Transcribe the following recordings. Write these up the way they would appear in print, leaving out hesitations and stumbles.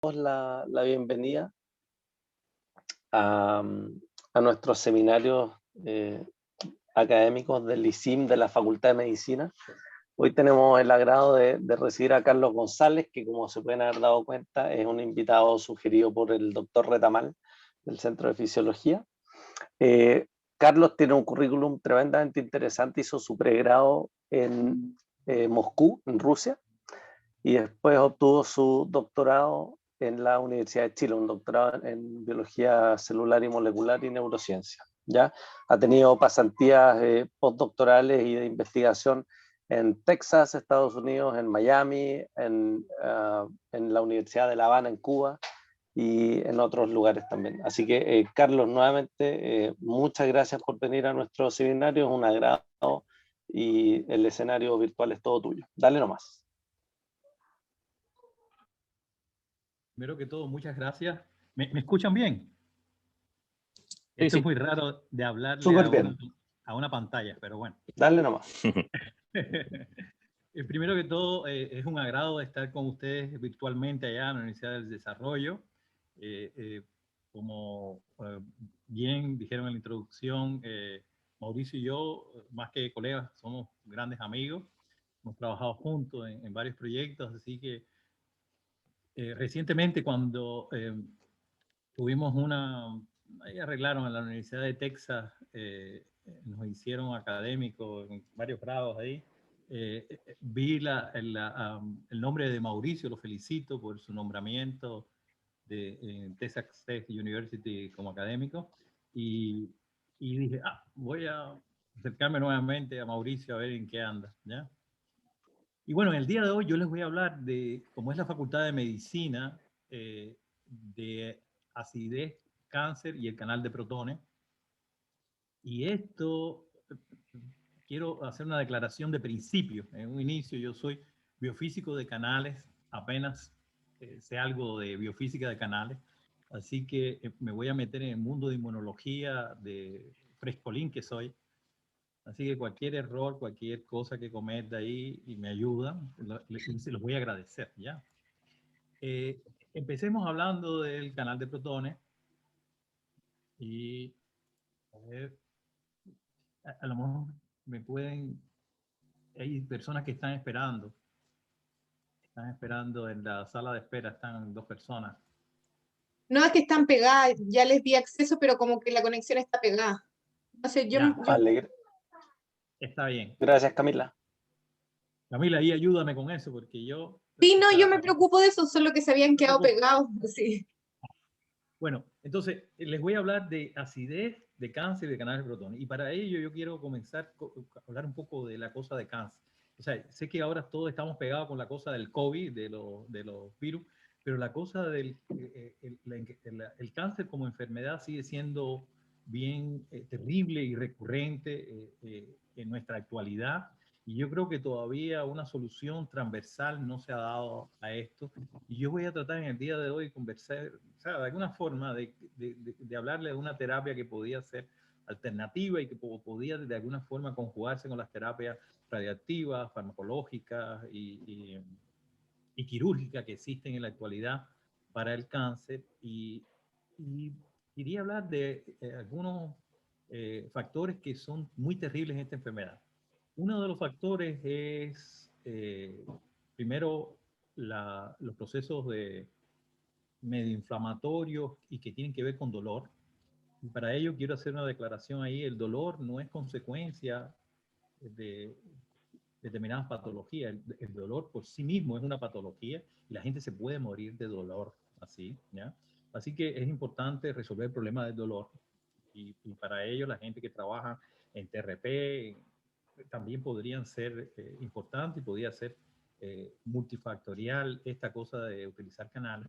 la bienvenida a, a nuestros seminarios académicos del ISIM de la Facultad de Medicina. Hoy tenemos el agrado de recibir a Carlos González, que como se pueden haber dado cuenta es un invitado sugerido por el doctor Retamal del Centro de Fisiología. Carlos tiene un currículum tremendamente interesante, hizo su pregrado en Moscú, en Rusia, y después obtuvo su doctorado en la Universidad de Chile, un doctorado en biología celular y molecular y neurociencia. ¿Ya? Ha tenido pasantías postdoctorales y de investigación en Texas, Estados Unidos, en Miami, en la Universidad de La Habana, en Cuba, y en otros lugares también. Así que, Carlos, nuevamente, muchas gracias por venir a nuestro seminario, es un agrado y el escenario virtual es todo tuyo. Dale nomás. Primero que todo, muchas gracias. ¿Me escuchan bien? Sí, Esto es sí, muy raro de hablarle súper bien. a una pantalla, pero bueno. Dale nomás. Primero que todo, es un agrado estar con ustedes virtualmente allá en la Universidad del Desarrollo. Como bien dijeron en la introducción, Mauricio y yo, más que colegas, somos grandes amigos. Hemos trabajado juntos en varios proyectos, así que recientemente cuando tuvimos ahí arreglaron en la Universidad de Texas, nos hicieron académicos en varios grados ahí. Vi el nombre de Mauricio, lo felicito por su nombramiento en Texas Tech University como académico. Y, y dije, voy a acercarme nuevamente a Mauricio a ver en qué anda, ¿ya? Y bueno, en el día de hoy yo les voy a hablar de cómo es la Facultad de Medicina, de acidez, cáncer y el canal de protones. Y esto, quiero hacer una declaración de principio. En un inicio, yo soy biofísico de canales, apenas sé algo de biofísica de canales, así que me voy a meter en el mundo de inmunología, de frescolín que soy. Así que cualquier error, cualquier cosa que cometa ahí y me ayuda, se los voy a agradecer, ¿ya? Empecemos hablando del canal de protones y a ver, a lo mejor me pueden, hay personas que están esperando en la sala de espera, están dos personas. No es que están pegadas, ya les di acceso, pero como que la conexión está pegada. Entonces Ya, Alegre. está bien. Gracias, Camila. Camila, ahí ayúdame con eso, porque yo... Sí, o no, yo sea, me preocupo de eso, solo que se habían quedado pegados. Sí. bueno, entonces les voy a hablar de acidez, de cáncer y de canales de protones. Y para ello yo quiero comenzar a hablar un poco de la cosa de cáncer. O sea, sé que ahora todos estamos pegados con la cosa del COVID, de los virus, pero la cosa del el cáncer como enfermedad sigue siendo bien terrible y recurrente en nuestra actualidad. Y yo creo que todavía una solución transversal no se ha dado a esto. Y yo voy a tratar en el día de hoy conversar, o sea, de alguna forma, de hablarle de una terapia que podía ser alternativa y que podía de alguna forma conjugarse con las terapias radiactivas, farmacológicas y quirúrgicas que existen en la actualidad para el cáncer. Y quería hablar de algunos factores que son muy terribles en esta enfermedad. Uno de los factores es, primero, los procesos de medio inflamatorios y que tienen que ver con dolor. Y para ello quiero hacer una declaración ahí. El dolor no es consecuencia de determinadas patologías. El dolor por sí mismo es una patología y la gente se puede morir de dolor así, ¿ya? Así que es importante resolver el problema del dolor. Y para ello la gente que trabaja en TRP también podrían ser importantes y podría ser multifactorial esta cosa de utilizar canales.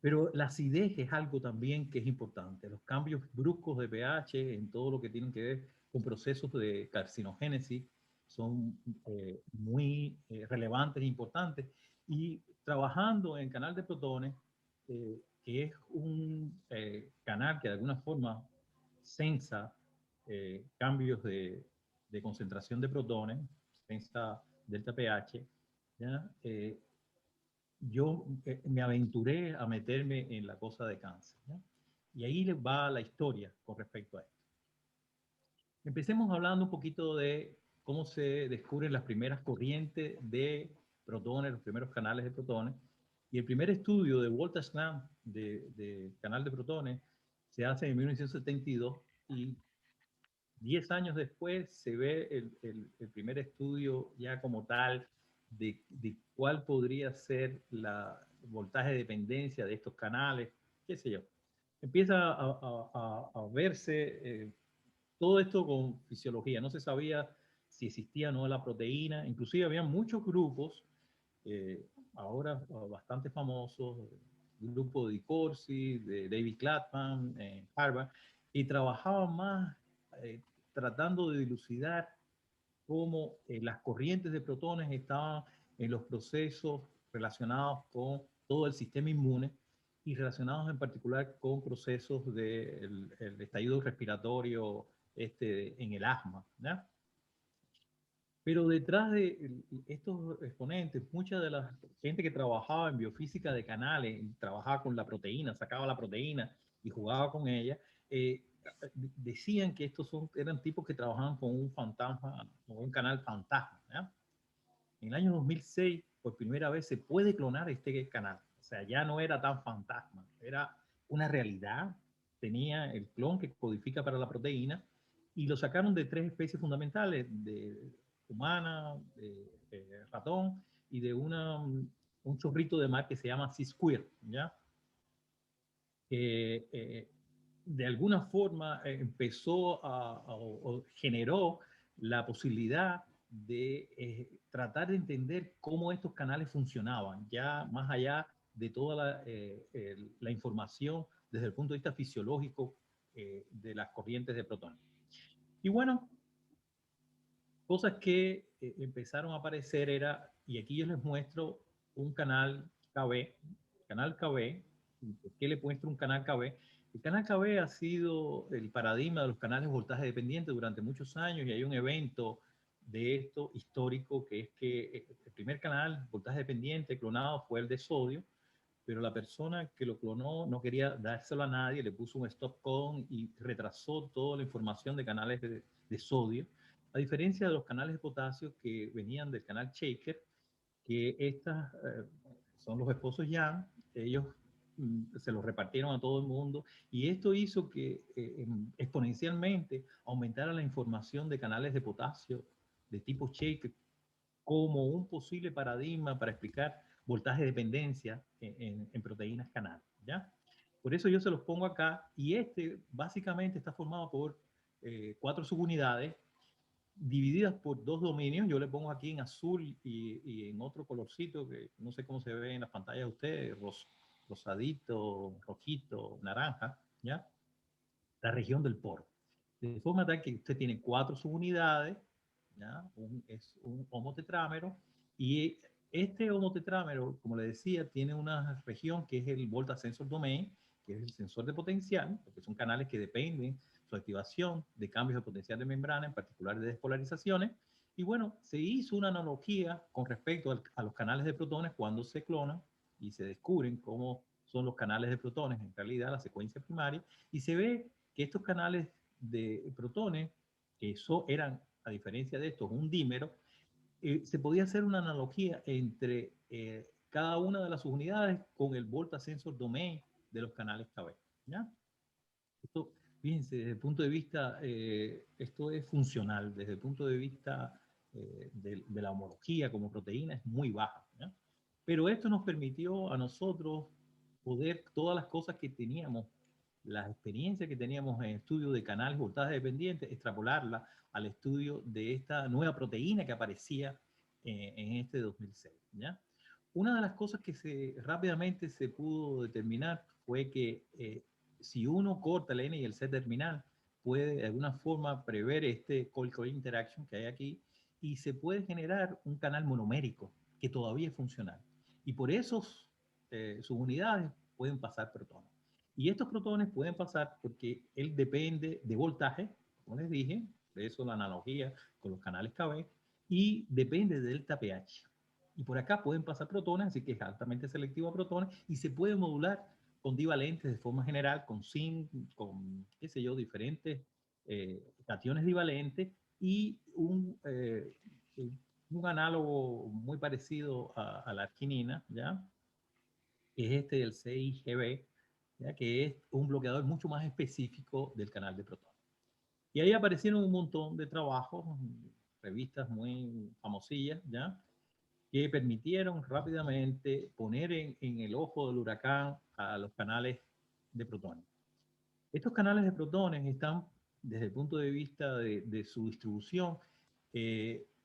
Pero la acidez es algo también que es importante. Los cambios bruscos de pH en todo lo que tienen que ver con procesos de carcinogénesis son muy relevantes e importantes. Y trabajando en canal de protones, que es un canal que de alguna forma sensa cambios de concentración de protones, sensa delta pH, ¿ya? yo me aventuré a meterme en la cosa de cáncer, ¿no? Y ahí les va la historia con respecto a esto. Empecemos hablando un poquito de cómo se descubren las primeras corrientes de protones, los primeros canales de protones. Y el primer estudio de Walter Schramm de canal de protones se hace en 1972 y 10 años después se ve el primer estudio ya como tal de cuál podría ser la voltaje de dependencia de estos canales, qué sé yo. Empieza a verse todo esto con fisiología. No se sabía si existía o no la proteína. Inclusive había muchos grupos, ahora bastante famosos, el grupo de Corsi, de David Klapman en Harvard, y trabajaban más tratando de dilucidar cómo las corrientes de protones estaban en los procesos relacionados con todo el sistema inmune y relacionados en particular con procesos del estallido respiratorio en el asma, ¿ya? Pero detrás de estos exponentes, mucha de la gente que trabajaba en biofísica de canales, trabajaba con la proteína, sacaba la proteína y jugaba con ella, decían que eran tipos que trabajaban con un fantasma, con un canal fantasma, ¿ya? En el año 2006, por primera vez, se puede clonar este canal. O sea, ya no era tan fantasma, era una realidad. Tenía el clon que codifica para la proteína y lo sacaron de 3 especies fundamentales, de humana, de ratón y de un chorrito de mar que se llama C-Square, ¿ya? De alguna forma empezó o generó la posibilidad de tratar de entender cómo estos canales funcionaban, ya más allá de toda la información desde el punto de vista fisiológico de las corrientes de protones. Y bueno, cosas que empezaron a aparecer y aquí yo les muestro un canal KB, canal KB. ¿Por qué le muestro un canal KB? El canal KB ha sido el paradigma de los canales de voltaje dependiente durante muchos años y hay un evento de esto histórico que es que el primer canal voltaje dependiente clonado fue el de sodio, pero la persona que lo clonó no quería dárselo a nadie, le puso un stop codon y retrasó toda la información de canales de sodio, a diferencia de los canales de potasio que venían del canal Shaker, que son los esposos Yang, ellos se los repartieron a todo el mundo y esto hizo que exponencialmente aumentara la información de canales de potasio de tipo Shaker como un posible paradigma para explicar voltaje de dependencia en proteínas canal, ¿ya? Por eso yo se los pongo acá y básicamente está formado por 4 subunidades divididas por 2 dominios. Yo le pongo aquí en azul y en otro colorcito que no sé cómo se ve en las pantallas de ustedes, rosadito, rojito, naranja, ¿ya? La región del poro. De forma tal que usted tiene 4 subunidades, ¿ya? Es un homotetrámero y este homotetrámero, como le decía, tiene una región que es el Volta Sensor Domain, que es el sensor de potencial, porque son canales que dependen su activación de cambios de potencial de membrana, en particular de despolarizaciones. Y bueno, se hizo una analogía con respecto a los canales de protones cuando se clonan y se descubren cómo son los canales de protones, en realidad la secuencia primaria, y se ve que estos canales de protones, que eran, a diferencia de estos, un dímero, se podía hacer una analogía entre cada una de las subunidades con el Volta Sensor Domain de los canales KB, ¿ya? Esto, fíjense, desde el punto de vista, esto es funcional, desde el punto de vista de la homología como proteína es muy baja, ¿ya? Pero esto nos permitió a nosotros poder, todas las cosas que teníamos, las experiencias que teníamos en estudio de canales voltaje dependientes, extrapolarla al estudio de esta nueva proteína que aparecía en este 2006, ¿ya? Una de las cosas que rápidamente se pudo determinar fue que si uno corta el N y el C terminal, puede de alguna forma prever este coil-coil interaction que hay aquí y se puede generar un canal monomérico que todavía es funcional. Y por esos subunidades pueden pasar protones. Y estos protones pueden pasar porque él depende de voltaje, como les dije, de eso la analogía con los canales KB, y depende de delta pH. Y por acá pueden pasar protones, así que es altamente selectivo a protones y se puede modular con divalentes de forma general, con zinc, con, qué sé yo, diferentes cationes divalentes y un análogo muy parecido a la arginina, ¿ya? Que es este del CIGB, ¿ya? Que es un bloqueador mucho más específico del canal de protones. Y ahí aparecieron un montón de trabajos, revistas muy famosillas, ¿ya? Que permitieron rápidamente poner en el ojo del huracán a los canales de protones. Estos canales de protones están, desde el punto de vista de su distribución,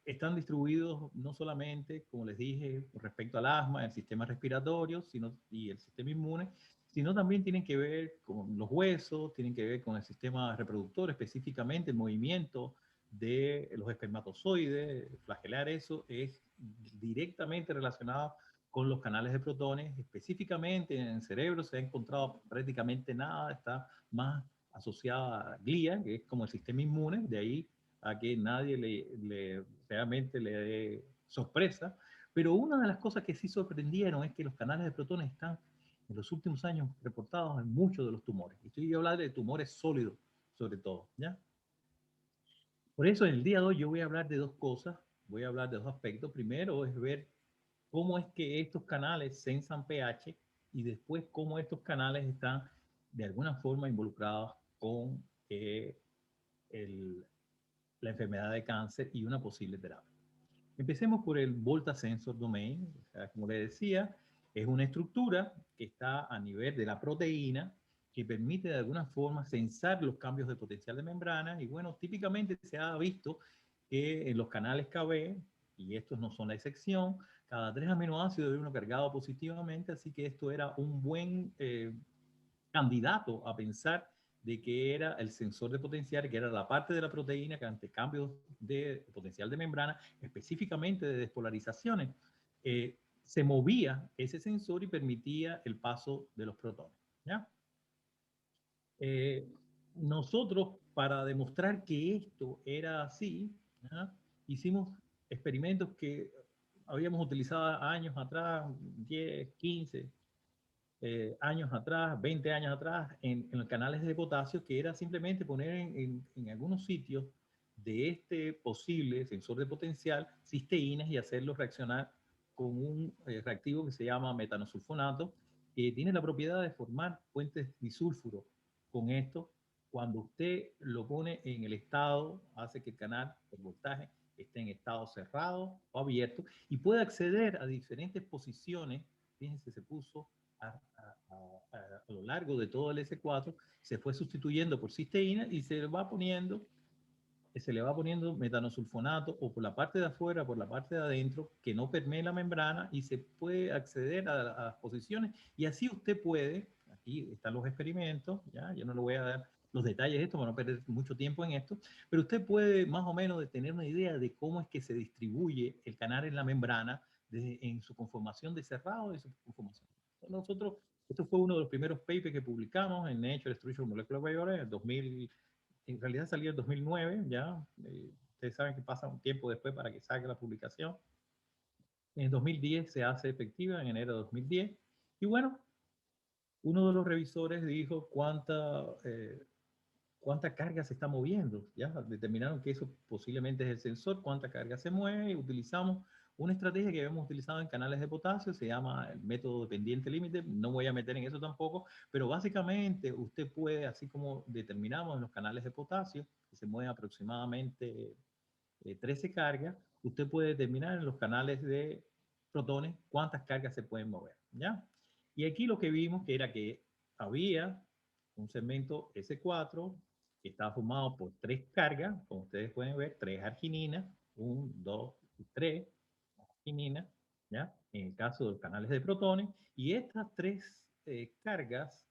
están distribuidos no solamente, como les dije, respecto al asma, el sistema respiratorio y el sistema inmune, sino también tienen que ver con los huesos, tienen que ver con el sistema reproductor, específicamente el movimiento de los espermatozoides, flagelar eso es directamente relacionado con los canales de protones, específicamente en el cerebro se ha encontrado prácticamente nada, está más asociada a glía, que es como el sistema inmune, de ahí a que nadie realmente le dé sorpresa. Pero una de las cosas que sí sorprendieron es que los canales de protones están en los últimos años reportados en muchos de los tumores. Estoy hablando de tumores sólidos, sobre todo, ¿ya? Por eso en el día de hoy yo voy a hablar de dos cosas, voy a hablar de dos aspectos. Primero es ver cómo es que estos canales sensan pH y después cómo estos canales están de alguna forma involucrados con la enfermedad de cáncer y una posible terapia. Empecemos por el Volta Sensor Domain. O sea, como les decía, es una estructura que está a nivel de la proteína que permite de alguna forma sensar los cambios de potencial de membrana y bueno, típicamente se ha visto que en los canales KB, y estos no son la excepción, cada 3 aminoácidos hay uno cargado positivamente, así que esto era un buen candidato a pensar de que era el sensor de potencial, que era la parte de la proteína que ante cambios de potencial de membrana, específicamente de despolarizaciones, se movía ese sensor y permitía el paso de los protones. ¿Ya? Nosotros, para demostrar que esto era así, ¿ya? Hicimos experimentos que habíamos utilizado años atrás, 10, 15, años atrás, 20 años atrás, en los canales de potasio, que era simplemente poner en algunos sitios de este posible sensor de potencial cisteínas y hacerlos reaccionar con un reactivo que se llama metanosulfonato, que tiene la propiedad de formar puentes disulfuro. Con esto, cuando usted lo pone en el estado, hace que el canal, el voltaje, esté en estado cerrado o abierto y puede acceder a diferentes posiciones. Fíjense, se puso a lo largo de todo el S4, se fue sustituyendo por cisteína y se le va poniendo metanosulfonato o por la parte de afuera, por la parte de adentro, que no permee la membrana y se puede acceder a las posiciones y así usted puede, aquí están los experimentos, ya, yo no le voy a dar los detalles de esto para no perder mucho tiempo en esto, pero usted puede más o menos tener una idea de cómo es que se distribuye el canal en la membrana en su conformación de cerrado y su conformación. Nosotros, esto fue uno de los primeros papers que publicamos en Nature Structural Molecular Biology en el 2000, en realidad salió en 2009, ya, ustedes saben que pasa un tiempo después para que salga la publicación. En 2010 se hace efectiva, en enero de 2010, y bueno, uno de los revisores dijo cuánta carga se está moviendo, ya, determinaron que eso posiblemente es el sensor, cuánta carga se mueve, y utilizamos una estrategia que habíamos utilizado en canales de potasio, se llama el método dependiente límite, no voy a meter en eso tampoco, pero básicamente usted puede, así como determinamos en los canales de potasio, que se mueven aproximadamente 13 cargas, usted puede determinar en los canales de protones cuántas cargas se pueden mover, ¿ya? Y aquí lo que vimos que era que había un segmento S4 que estaba formado por 3 cargas, como ustedes pueden ver, 3 argininas, 1, 2 y 3 argininas, ¿ya? En el caso de los canales de protones, y estas 3 cargas,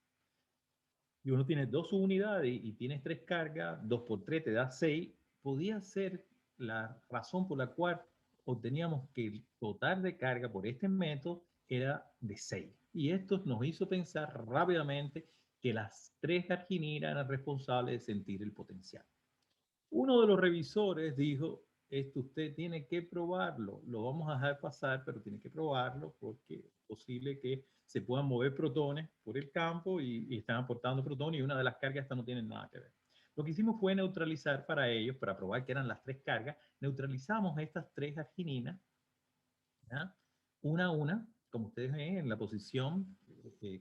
y uno tiene 2 unidades y tienes 3 cargas, 2 por 3 te da 6, podía ser la razón por la cual obteníamos que el total de carga por este método era de 6. Y esto nos hizo pensar rápidamente que las 3 argininas eran responsables de sentir el potencial. Uno de los revisores dijo, esto usted tiene que probarlo. Lo vamos a dejar pasar, pero tiene que probarlo porque es posible que se puedan mover protones por el campo y están aportando protones y una de las cargas esta no tiene nada que ver. Lo que hicimos fue neutralizar para ellos, para probar que eran las 3 cargas, neutralizamos estas 3 argininas, ¿ya? Una a una, como ustedes ven en la posición,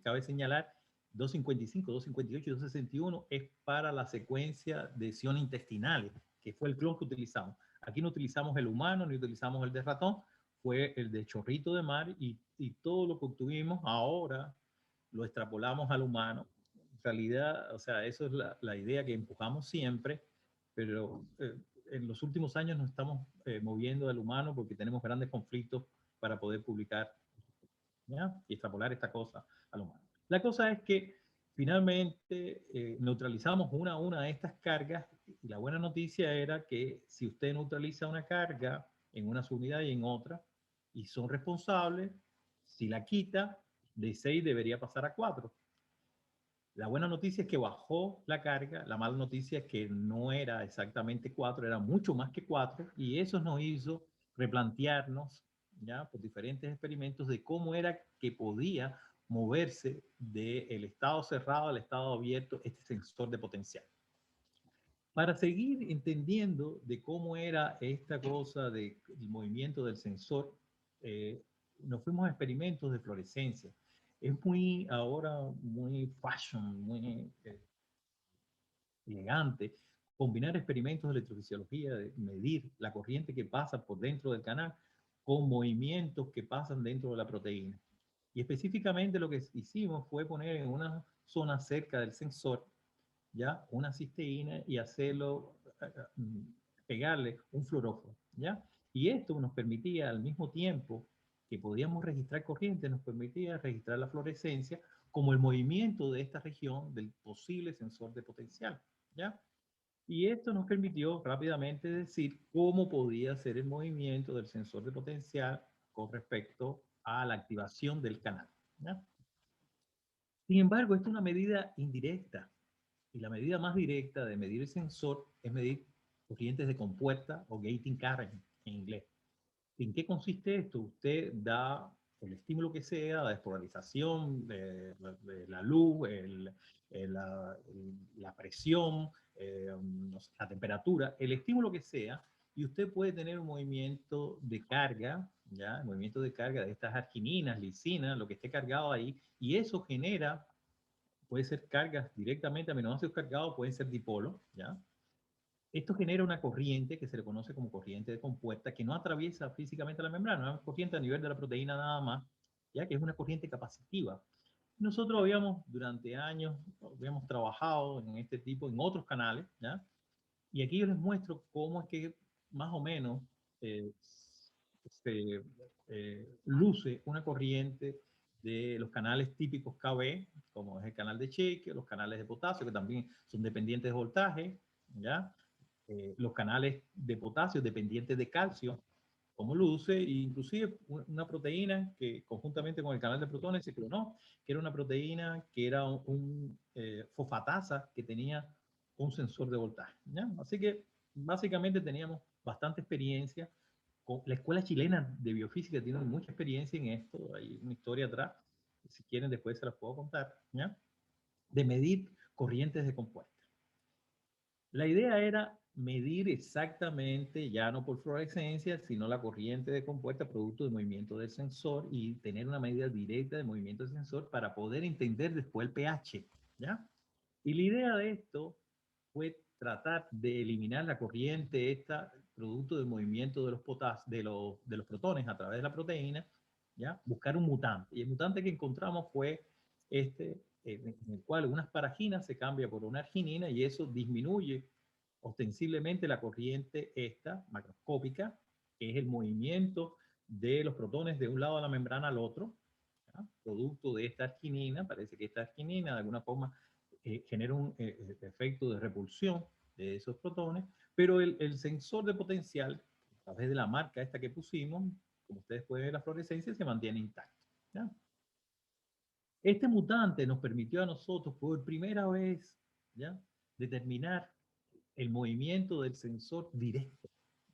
cabe señalar, 255, 258 y 261 es para la secuencia de siones intestinales, que fue el clon que utilizamos. Aquí no utilizamos el humano, ni utilizamos el de ratón, fue el de chorrito de mar y todo lo que obtuvimos ahora lo extrapolamos al humano. En realidad, o sea, eso es la idea que empujamos siempre, pero en los últimos años nos estamos moviendo al humano porque tenemos grandes conflictos para poder publicar, ¿ya? Y extrapolar esta cosa al humano. La cosa es que finalmente neutralizamos una a una de estas cargas y la buena noticia era que si usted neutraliza una carga en una subunidad y en otra y son responsables, si la quita, de 6 debería pasar a 4. La buena noticia es que bajó la carga, la mala noticia es que no era exactamente 4, era mucho más que 4, y eso nos hizo replantearnos, ya, por diferentes experimentos, de cómo era que podía moverse del estado cerrado al estado abierto este sensor de potencial. Para seguir entendiendo de cómo era esta cosa del movimiento del sensor, nos fuimos a experimentos de fluorescencia. Es muy, ahora, muy fashion, muy elegante, combinar experimentos de electrofisiología, de medir la corriente que pasa por dentro del canal con movimientos que pasan dentro de la proteína. Y específicamente lo que hicimos fue poner en una zona cerca del sensor, ¿ya? Una cisteína y hacerlo, pegarle un fluorófono, ¿ya? Y esto nos permitía al mismo tiempo que podíamos registrar corriente, nos permitía registrar la fluorescencia como el movimiento de esta región del posible sensor de potencial, ¿ya? Y esto nos permitió rápidamente decir cómo podía ser el movimiento del sensor de potencial con respecto a la activación del canal, ¿ya? Sin embargo, esto es una medida indirecta. Y la medida más directa de medir el sensor es medir corrientes de compuerta o gating current en inglés. ¿En qué consiste esto? Usted da el estímulo que sea, la despolarización de la luz, la presión, no sé, la temperatura, el estímulo que sea, y usted puede tener un movimiento de carga, ¿ya? El movimiento de carga de estas argininas, lisinas, lo que esté cargado ahí, y eso genera, puede ser cargas directamente, aminoácidos cargados, pueden ser dipolos, ¿ya? Esto genera una corriente que se le conoce como corriente de compuerta, que no atraviesa físicamente la membrana, es una corriente a nivel de la proteína nada más, ya que es una corriente capacitiva. Nosotros habíamos durante años, habíamos trabajado en este tipo, en otros canales, ¿ya? Y aquí yo les muestro cómo es que más o menos eh, se luce una corriente de los canales típicos KB, como es el canal de cheque, los canales de potasio, que también son dependientes de voltaje, ¿ya? Los canales de potasio dependientes de calcio, como luce, e inclusive una proteína que conjuntamente con el canal de protones se clonó, que era una proteína que era un fosfatasa que tenía un sensor de voltaje, ¿ya? Así que básicamente teníamos bastante experiencia. La Escuela Chilena de Biofísica tiene mucha experiencia en esto, hay una historia atrás, si quieren después se las puedo contar, ¿ya? De medir corrientes de compuerta. La idea era medir exactamente, ya no por fluorescencia, sino la corriente de compuerta producto del movimiento del sensor y tener una medida directa de movimiento del sensor para poder entender después el pH, ¿ya? Y la idea de esto fue tratar de eliminar la corriente esta producto del movimiento de los protones a través de la proteína, ¿ya? Buscar un mutante. Y el mutante que encontramos fue este, en el cual una asparagina se cambia por una arginina y eso disminuye ostensiblemente la corriente esta, macroscópica, que es el movimiento de los protones de un lado de la membrana al otro, ¿ya? Producto de esta arginina, parece que esta arginina de alguna forma genera un efecto de repulsión de esos protones, pero el sensor de potencial, a través de la marca esta que pusimos, como ustedes pueden ver la fluorescencia, se mantiene intacto, ¿ya? Este mutante nos permitió a nosotros por primera vez, ¿ya?, determinar el movimiento del sensor directo,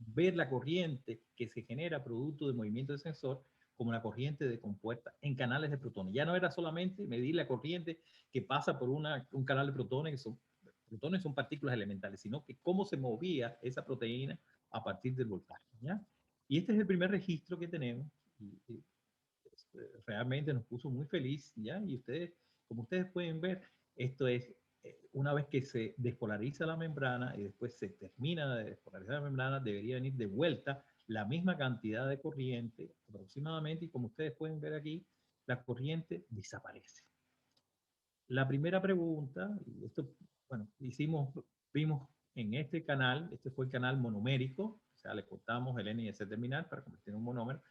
ver la corriente que se genera producto del movimiento del sensor como la corriente de compuerta en canales de protones. Ya no era solamente medir la corriente que pasa por un canal de protones son partículas elementales, sino que cómo se movía esa proteína a partir del voltaje, ¿ya? Y este es el primer registro que tenemos y realmente nos puso muy feliz, ¿ya? Y ustedes, como ustedes pueden ver, esto es una vez que se despolariza la membrana y después se termina de despolarizar la membrana, debería venir de vuelta la misma cantidad de corriente aproximadamente, y como ustedes pueden ver aquí, la corriente desaparece. La primera pregunta, esto, bueno, vimos en este canal, este fue el canal monomérico, o sea, le cortamos el N y S terminal para convertirlo en un monómero,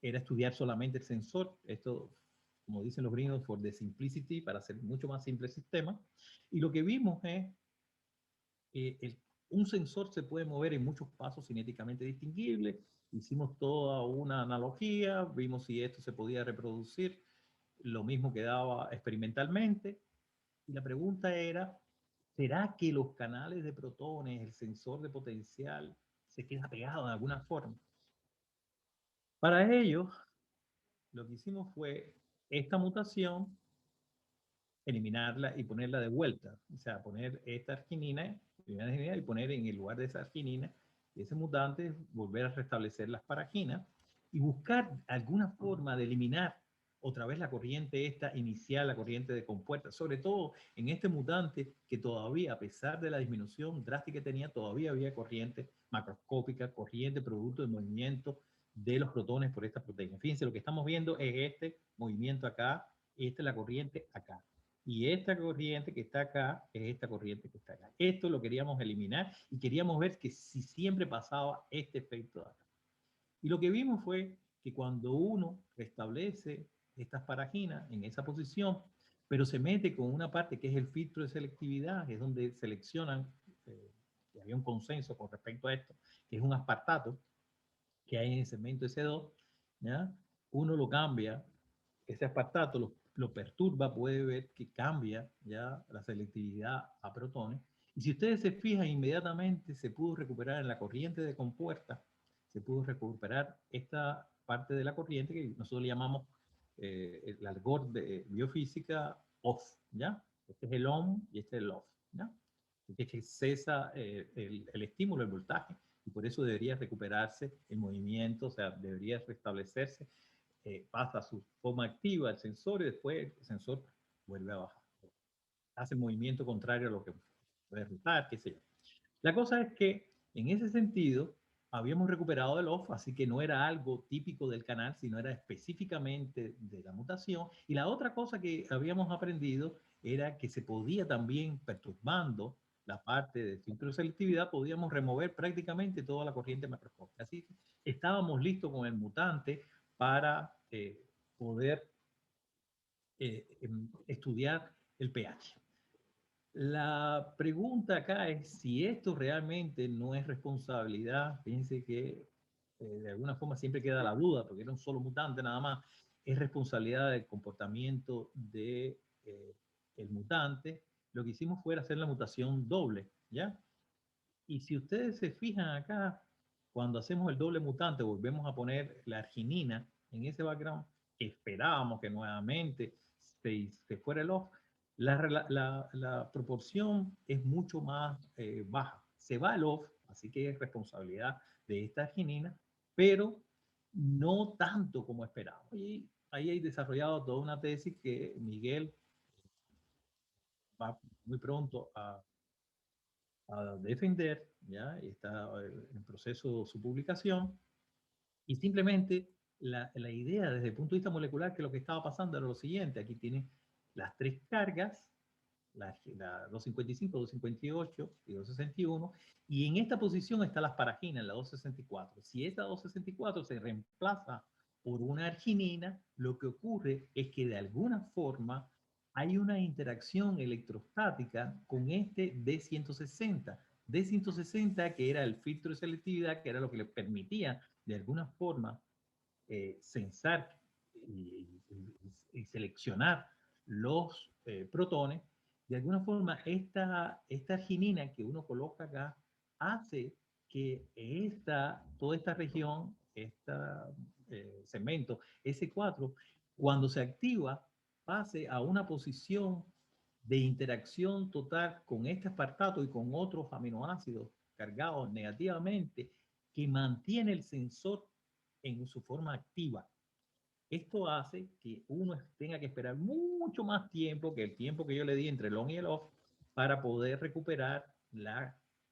era estudiar solamente el sensor, esto, como dicen los gringos, for the simplicity, para hacer mucho más simple el sistema, y lo que vimos es un sensor se puede mover en muchos pasos cinéticamente distinguibles, hicimos toda una analogía, vimos si esto se podía reproducir, lo mismo que daba experimentalmente, y la pregunta era, ¿será que los canales de protones, el sensor de potencial, se queda pegado de alguna forma? Para ello, lo que hicimos fue esta mutación, eliminarla y ponerla de vuelta. O sea, poner esta arginina y poner en el lugar de esa arginina ese mutante, volver a restablecer las paraginas y buscar alguna forma de eliminar otra vez la corriente esta inicial, la corriente de compuerta, sobre todo en este mutante que todavía, a pesar de la disminución drástica que tenía, todavía había corriente macroscópica, corriente producto del movimiento de los protones por esta proteína. Fíjense, lo que estamos viendo es este movimiento acá, esta es la corriente acá. Y esta corriente que está acá es esta corriente que está acá. Esto lo queríamos eliminar y queríamos ver que si siempre pasaba este efecto de acá. Y lo que vimos fue que cuando uno restablece estas paraginas en esa posición, pero se mete con una parte que es el filtro de selectividad, que es donde seleccionan, y había un consenso con respecto a esto, que es un aspartato que hay en el segmento S2, ¿ya? Uno lo cambia, ese aspartato lo perturba, puede ver que cambia ya la selectividad a protones. Y si ustedes se fijan, inmediatamente se pudo recuperar en la corriente de compuerta, se pudo recuperar esta parte de la corriente que nosotros le llamamos el algor de biofísica off, ¿ya? Este es el on y este es el off, ¿ya? Es que cesa el estímulo, el voltaje, y por eso debería recuperarse el movimiento, o sea, debería restablecerse, pasa a su forma activa el sensor y después el sensor vuelve a bajar. Hace el movimiento contrario a lo que puede resultar, qué sé yo. La cosa es que en ese sentido habíamos recuperado el off, así que no era algo típico del canal, sino era específicamente de la mutación. Y la otra cosa que habíamos aprendido era que se podía también, perturbando la parte de filtro de selectividad, podíamos remover prácticamente toda la corriente macroscópica. Así que estábamos listos con el mutante para poder estudiar el pH. La pregunta acá es si esto realmente no es responsabilidad. Fíjense que de alguna forma siempre queda la duda, porque era un solo mutante nada más, es responsabilidad del comportamiento de, el mutante. Lo que hicimos fue hacer la mutación doble, ¿ya? Y si ustedes se fijan acá, cuando hacemos el doble mutante, volvemos a poner la arginina en ese background, esperábamos que nuevamente se fuera el off, la proporción es mucho más baja. Se va el off, así que es responsabilidad de esta arginina, pero no tanto como esperábamos. Y ahí hay desarrollado toda una tesis que Miguel va muy pronto a defender, ¿ya? Está en proceso su publicación, y simplemente la idea desde el punto de vista molecular que lo que estaba pasando era lo siguiente: aquí tiene las tres cargas, la 255, 258 y 261, y en esta posición está la asparagina, en la 264. Si esta 264 se reemplaza por una arginina, lo que ocurre es que de alguna forma hay una interacción electrostática con este D160. D160, que era el filtro de selectividad, que era lo que le permitía de alguna forma censar y seleccionar los protones. De alguna forma, esta arginina que uno coloca acá hace que toda esta región, segmento S4, cuando se activa, pase a una posición de interacción total con este aspartato y con otros aminoácidos cargados negativamente, que mantiene el sensor en su forma activa. Esto hace que uno tenga que esperar mucho más tiempo que el tiempo que yo le di entre el on y el off para poder recuperar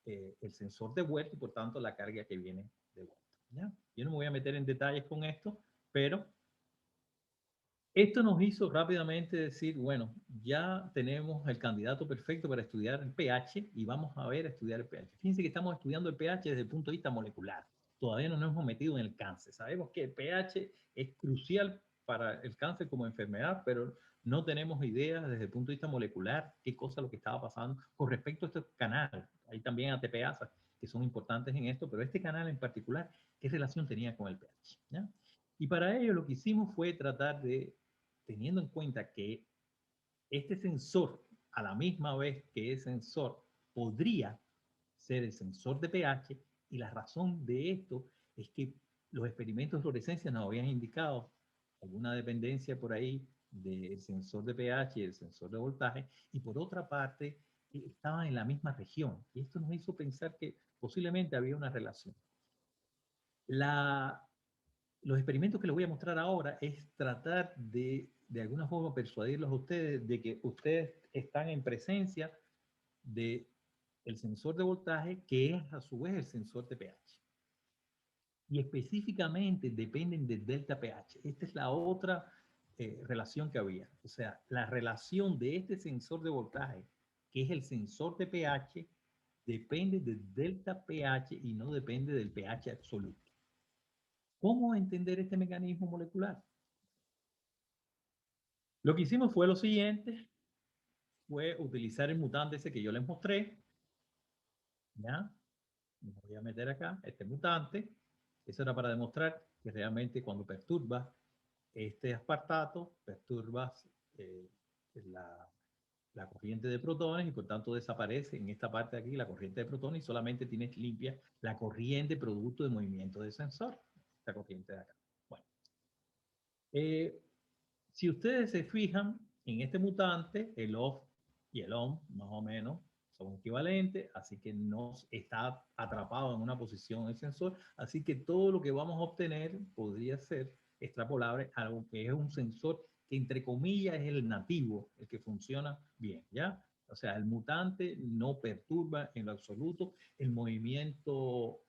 el sensor de vuelta y por tanto la carga que viene de vuelta. ¿Ya? Yo no me voy a meter en detalles con esto, pero esto nos hizo rápidamente decir, bueno, ya tenemos el candidato perfecto para estudiar el pH y vamos a estudiar el pH. Fíjense que estamos estudiando el pH desde el punto de vista molecular. Todavía no nos hemos metido en el cáncer. Sabemos que el pH es crucial para el cáncer como enfermedad, pero no tenemos idea desde el punto de vista molecular qué cosa es lo que estaba pasando con respecto a este canal. Hay también ATPasas que son importantes en esto, pero este canal en particular, ¿qué relación tenía con el pH? ¿Ya? Y para ello lo que hicimos fue tratar de, teniendo en cuenta que este sensor, a la misma vez que es sensor, podría ser el sensor de pH, y la razón de esto es que los experimentos de fluorescencia nos habían indicado alguna dependencia por ahí del sensor de pH y el sensor de voltaje, y por otra parte, estaban en la misma región. Y esto nos hizo pensar que posiblemente había una relación. Los experimentos que les voy a mostrar ahora es tratar de alguna forma persuadirlos a ustedes de que ustedes están en presencia de el sensor de voltaje, que es a su vez el sensor de pH. Y específicamente dependen del delta pH. Esta es la otra relación que había. O sea, la relación de este sensor de voltaje, que es el sensor de pH, depende del delta pH y no depende del pH absoluto. ¿Cómo entender este mecanismo molecular? Lo que hicimos fue lo siguiente, fue utilizar el mutante ese que yo les mostré. ¿Ya? Me voy a meter acá, este mutante. Eso era para demostrar que realmente cuando perturbas este aspartato, perturbas la corriente de protones y por tanto desaparece en esta parte de aquí la corriente de protones y solamente tienes limpia la corriente producto de movimiento del sensor. Esta corriente de acá. Bueno. Si ustedes se fijan en este mutante, el off y el on, más o menos, son equivalentes, así que no está atrapado en una posición el sensor, así que todo lo que vamos a obtener podría ser extrapolable a algo que es un sensor que entre comillas es el nativo, el que funciona bien, ¿ya? O sea, el mutante no perturba en lo absoluto el movimiento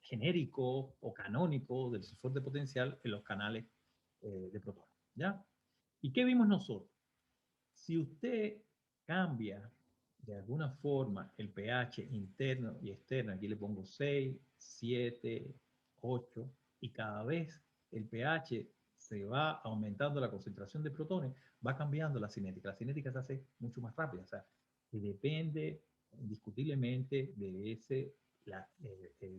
genérico o canónico del sensor de potencial en los canales de protones. ¿Ya? ¿Y qué vimos nosotros? Si usted cambia de alguna forma el pH interno y externo, aquí le pongo 6, 7, 8, y cada vez el pH se va aumentando la concentración de protones, va cambiando la cinética. La cinética se hace mucho más rápida, o sea, que depende indiscutiblemente de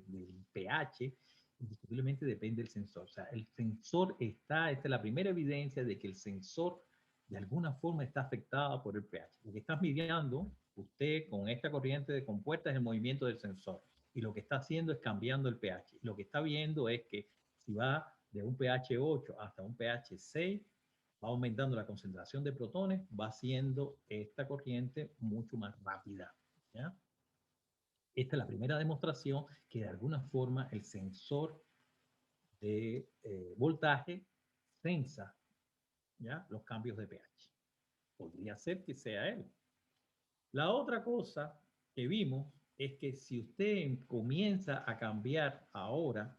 del pH, indiscutiblemente depende del sensor. O sea, el sensor esta es la primera evidencia de que el sensor de alguna forma está afectado por el pH. Lo que está midiendo usted con esta corriente de compuerta es el movimiento del sensor. Y lo que está haciendo es cambiando el pH. Lo que está viendo es que si va de un pH 8 hasta un pH 6, va aumentando la concentración de protones, va haciendo esta corriente mucho más rápida. ¿Ya? Esta es la primera demostración que de alguna forma el sensor de voltaje sensa, ¿ya?, los cambios de pH. Podría ser que sea él. La otra cosa que vimos es que si usted comienza a cambiar ahora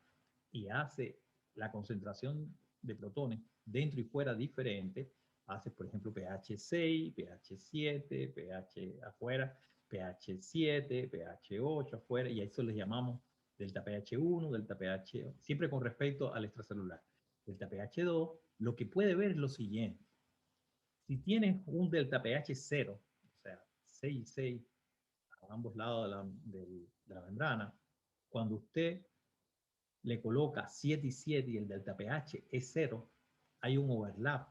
y hace la concentración de protones dentro y fuera diferente, hace por ejemplo pH 6, pH 7, pH afuera, pH 7, pH 8 afuera, y a eso le llamamos delta pH 1, delta pH, siempre con respecto al extracelular. Delta pH 2, lo que puede ver es lo siguiente. Si tienes un delta pH 0, o sea, 6 y 6 a ambos lados de la membrana, cuando usted le coloca 7 y 7 y el delta pH es 0, hay un overlap.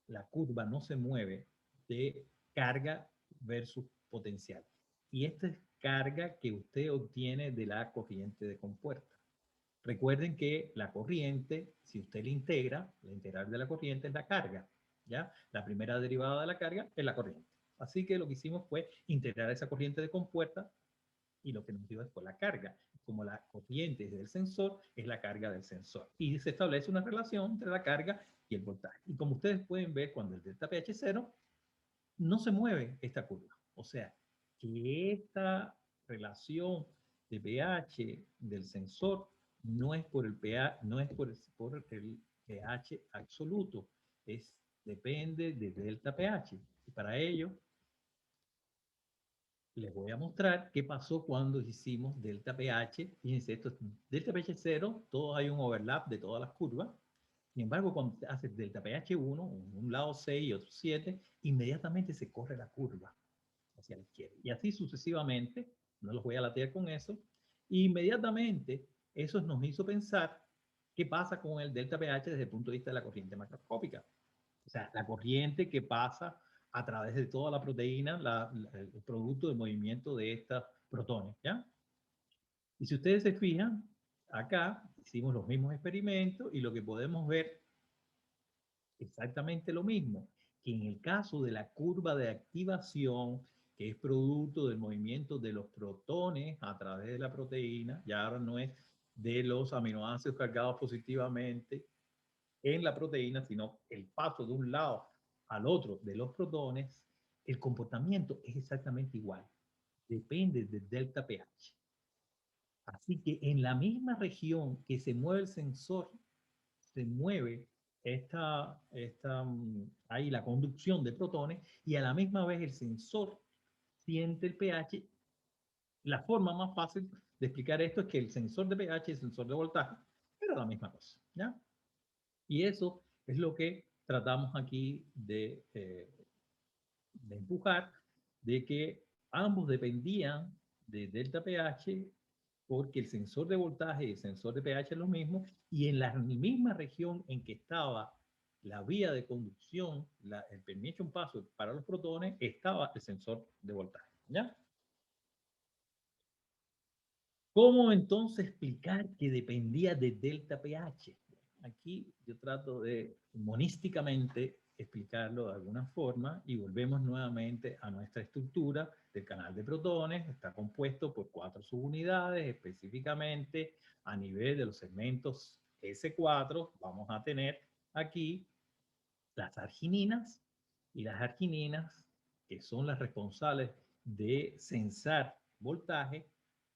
La curva no se mueve de carga versus potencial. Y esta es carga que usted obtiene de la corriente de compuerta. Recuerden que la corriente, si usted la integral de la corriente es la carga, ¿ya? La primera derivada de la carga es la corriente. Así que lo que hicimos fue integrar esa corriente de compuerta y lo que nos dio después la carga. Como la corriente es del sensor, es la carga del sensor. Y se establece una relación entre la carga y el voltaje. Y como ustedes pueden ver, cuando el delta pH es 0, no se mueve esta curva. O sea, que esta relación de pH del sensor no es por el pH, no es por el pH absoluto, depende de delta pH. Y para ello, les voy a mostrar qué pasó cuando hicimos delta pH. Fíjense, esto es delta pH 0, todo hay un overlap de todas las curvas. Sin embargo, cuando haces delta pH 1, un lado 6 y otro 7, inmediatamente se corre la curva hacia la izquierda. Y así sucesivamente, no los voy a latear con eso. Y inmediatamente, eso nos hizo pensar qué pasa con el delta pH desde el punto de vista de la corriente macroscópica. O sea, la corriente que pasa a través de toda la proteína, el producto del movimiento de estos protones, ¿ya? Y si ustedes se fijan, acá hicimos los mismos experimentos y lo que podemos ver exactamente lo mismo, que en el caso de la curva de activación, que es producto del movimiento de los protones a través de la proteína, ya ahora no es de los aminoácidos cargados positivamente en la proteína, sino el paso de un lado al otro de los protones, el comportamiento es exactamente igual. Depende del delta pH. Así que en la misma región que se mueve el sensor, se mueve ahí la conducción de protones y a la misma vez el sensor siente el pH. La forma más fácil de explicar esto es que el sensor de pH y el sensor de voltaje era la misma cosa, ¿ya? Y eso es lo que tratamos aquí de empujar, de que ambos dependían de delta pH porque el sensor de voltaje y el sensor de pH es lo mismo, y en la misma región en que estaba la vía de conducción, el permission paso para los protones, estaba el sensor de voltaje, ¿ya? ¿Cómo entonces explicar que dependía de delta pH? Aquí yo trato de monísticamente explicarlo de alguna forma y volvemos nuevamente a nuestra estructura del canal de protones. Está compuesto por 4 subunidades, específicamente a nivel de los segmentos S4 vamos a tener aquí las argininas, y las argininas, que son las responsables de sensar voltaje,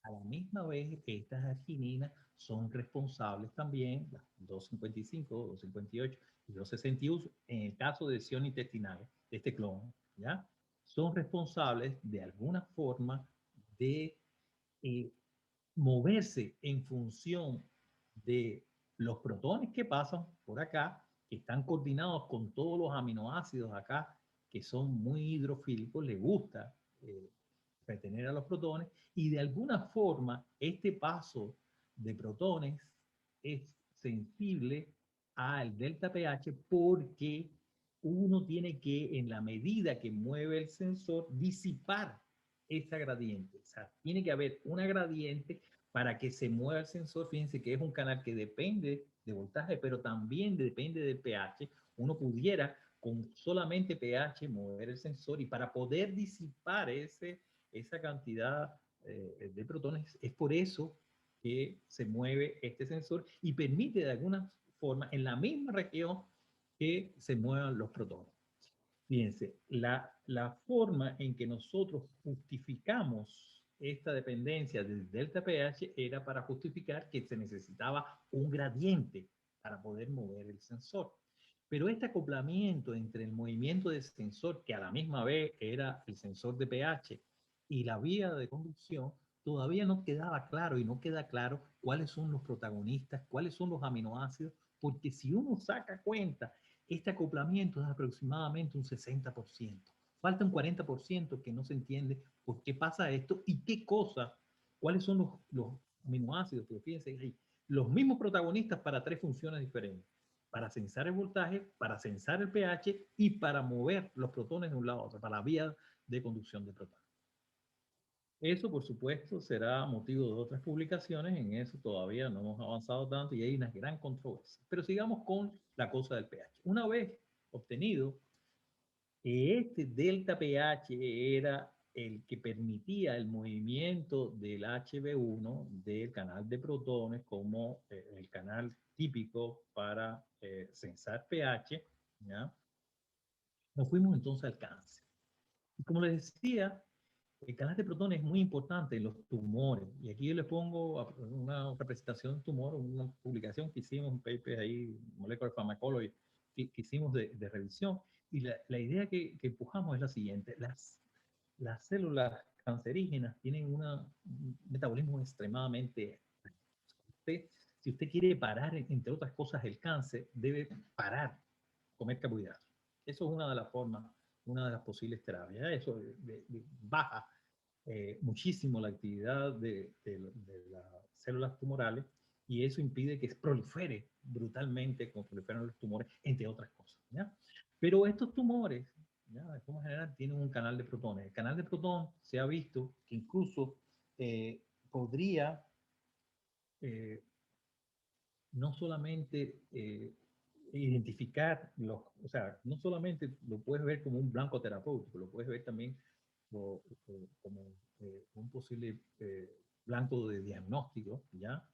a la misma vez estas argininas son responsables también, las 255, 258 y 261, en el caso de lesión intestinal, de este clon, ¿ya? Son responsables de alguna forma de moverse en función de los protones que pasan por acá, que están coordinados con todos los aminoácidos acá, que son muy hidrofílicos, les gusta retener a los protones, y de alguna forma este paso de protones es sensible al delta pH porque uno tiene que, en la medida que mueve el sensor, disipar esa gradiente. O sea, tiene que haber una gradiente para que se mueva el sensor. Fíjense que es un canal que depende de voltaje, pero también depende del pH. Uno pudiera con solamente pH mover el sensor, y para poder disipar esa cantidad de protones, es por eso que se mueve este sensor y permite de alguna forma en la misma región que se muevan los protones. Fíjense, la forma en que nosotros justificamos esta dependencia del delta pH era para justificar que se necesitaba un gradiente para poder mover el sensor. Pero este acoplamiento entre el movimiento del sensor, que a la misma vez era el sensor de pH, y la vía de conducción, todavía no quedaba claro, y no queda claro cuáles son los protagonistas, cuáles son los aminoácidos, porque si uno saca cuenta, este acoplamiento es aproximadamente un 60%. Falta un 40% que no se entiende por qué pasa esto y qué cosas, cuáles son los aminoácidos, pero fíjense ahí, los mismos protagonistas para 3 funciones diferentes: para sensar el voltaje, para sensar el pH y para mover los protones de un lado a otro, para la vía de conducción de protones. Eso, por supuesto, será motivo de otras publicaciones. En eso todavía no hemos avanzado tanto y hay una gran controversia. Pero sigamos con la cosa del pH. Una vez obtenido, este delta pH era el que permitía el movimiento del HB1 del canal de protones como el canal típico para censar pH, ¿ya? Nos fuimos entonces al cáncer. Y como les decía, el canal de protones es muy importante en los tumores. Y aquí yo les pongo una representación de tumor, una publicación que hicimos, un paper ahí, Molecular Pharmacology, que hicimos de revisión. Y la idea que empujamos es la siguiente. Las células cancerígenas tienen un metabolismo extremadamente... Si usted quiere parar, entre otras cosas, el cáncer, debe parar comer carbohidratos. Eso es una de las formas, una de las posibles terapias. Eso baja muchísimo la actividad de las células tumorales y eso impide que prolifere brutalmente como proliferan los tumores, entre otras cosas. ¿Ya? Pero estos tumores, ¿ya? De forma general, tienen un canal de protones. El canal de protón se ha visto que incluso podría no solamente identificar o sea, no solamente lo puedes ver como un blanco terapéutico, lo puedes ver también como un posible blanco de diagnóstico, ¿ya?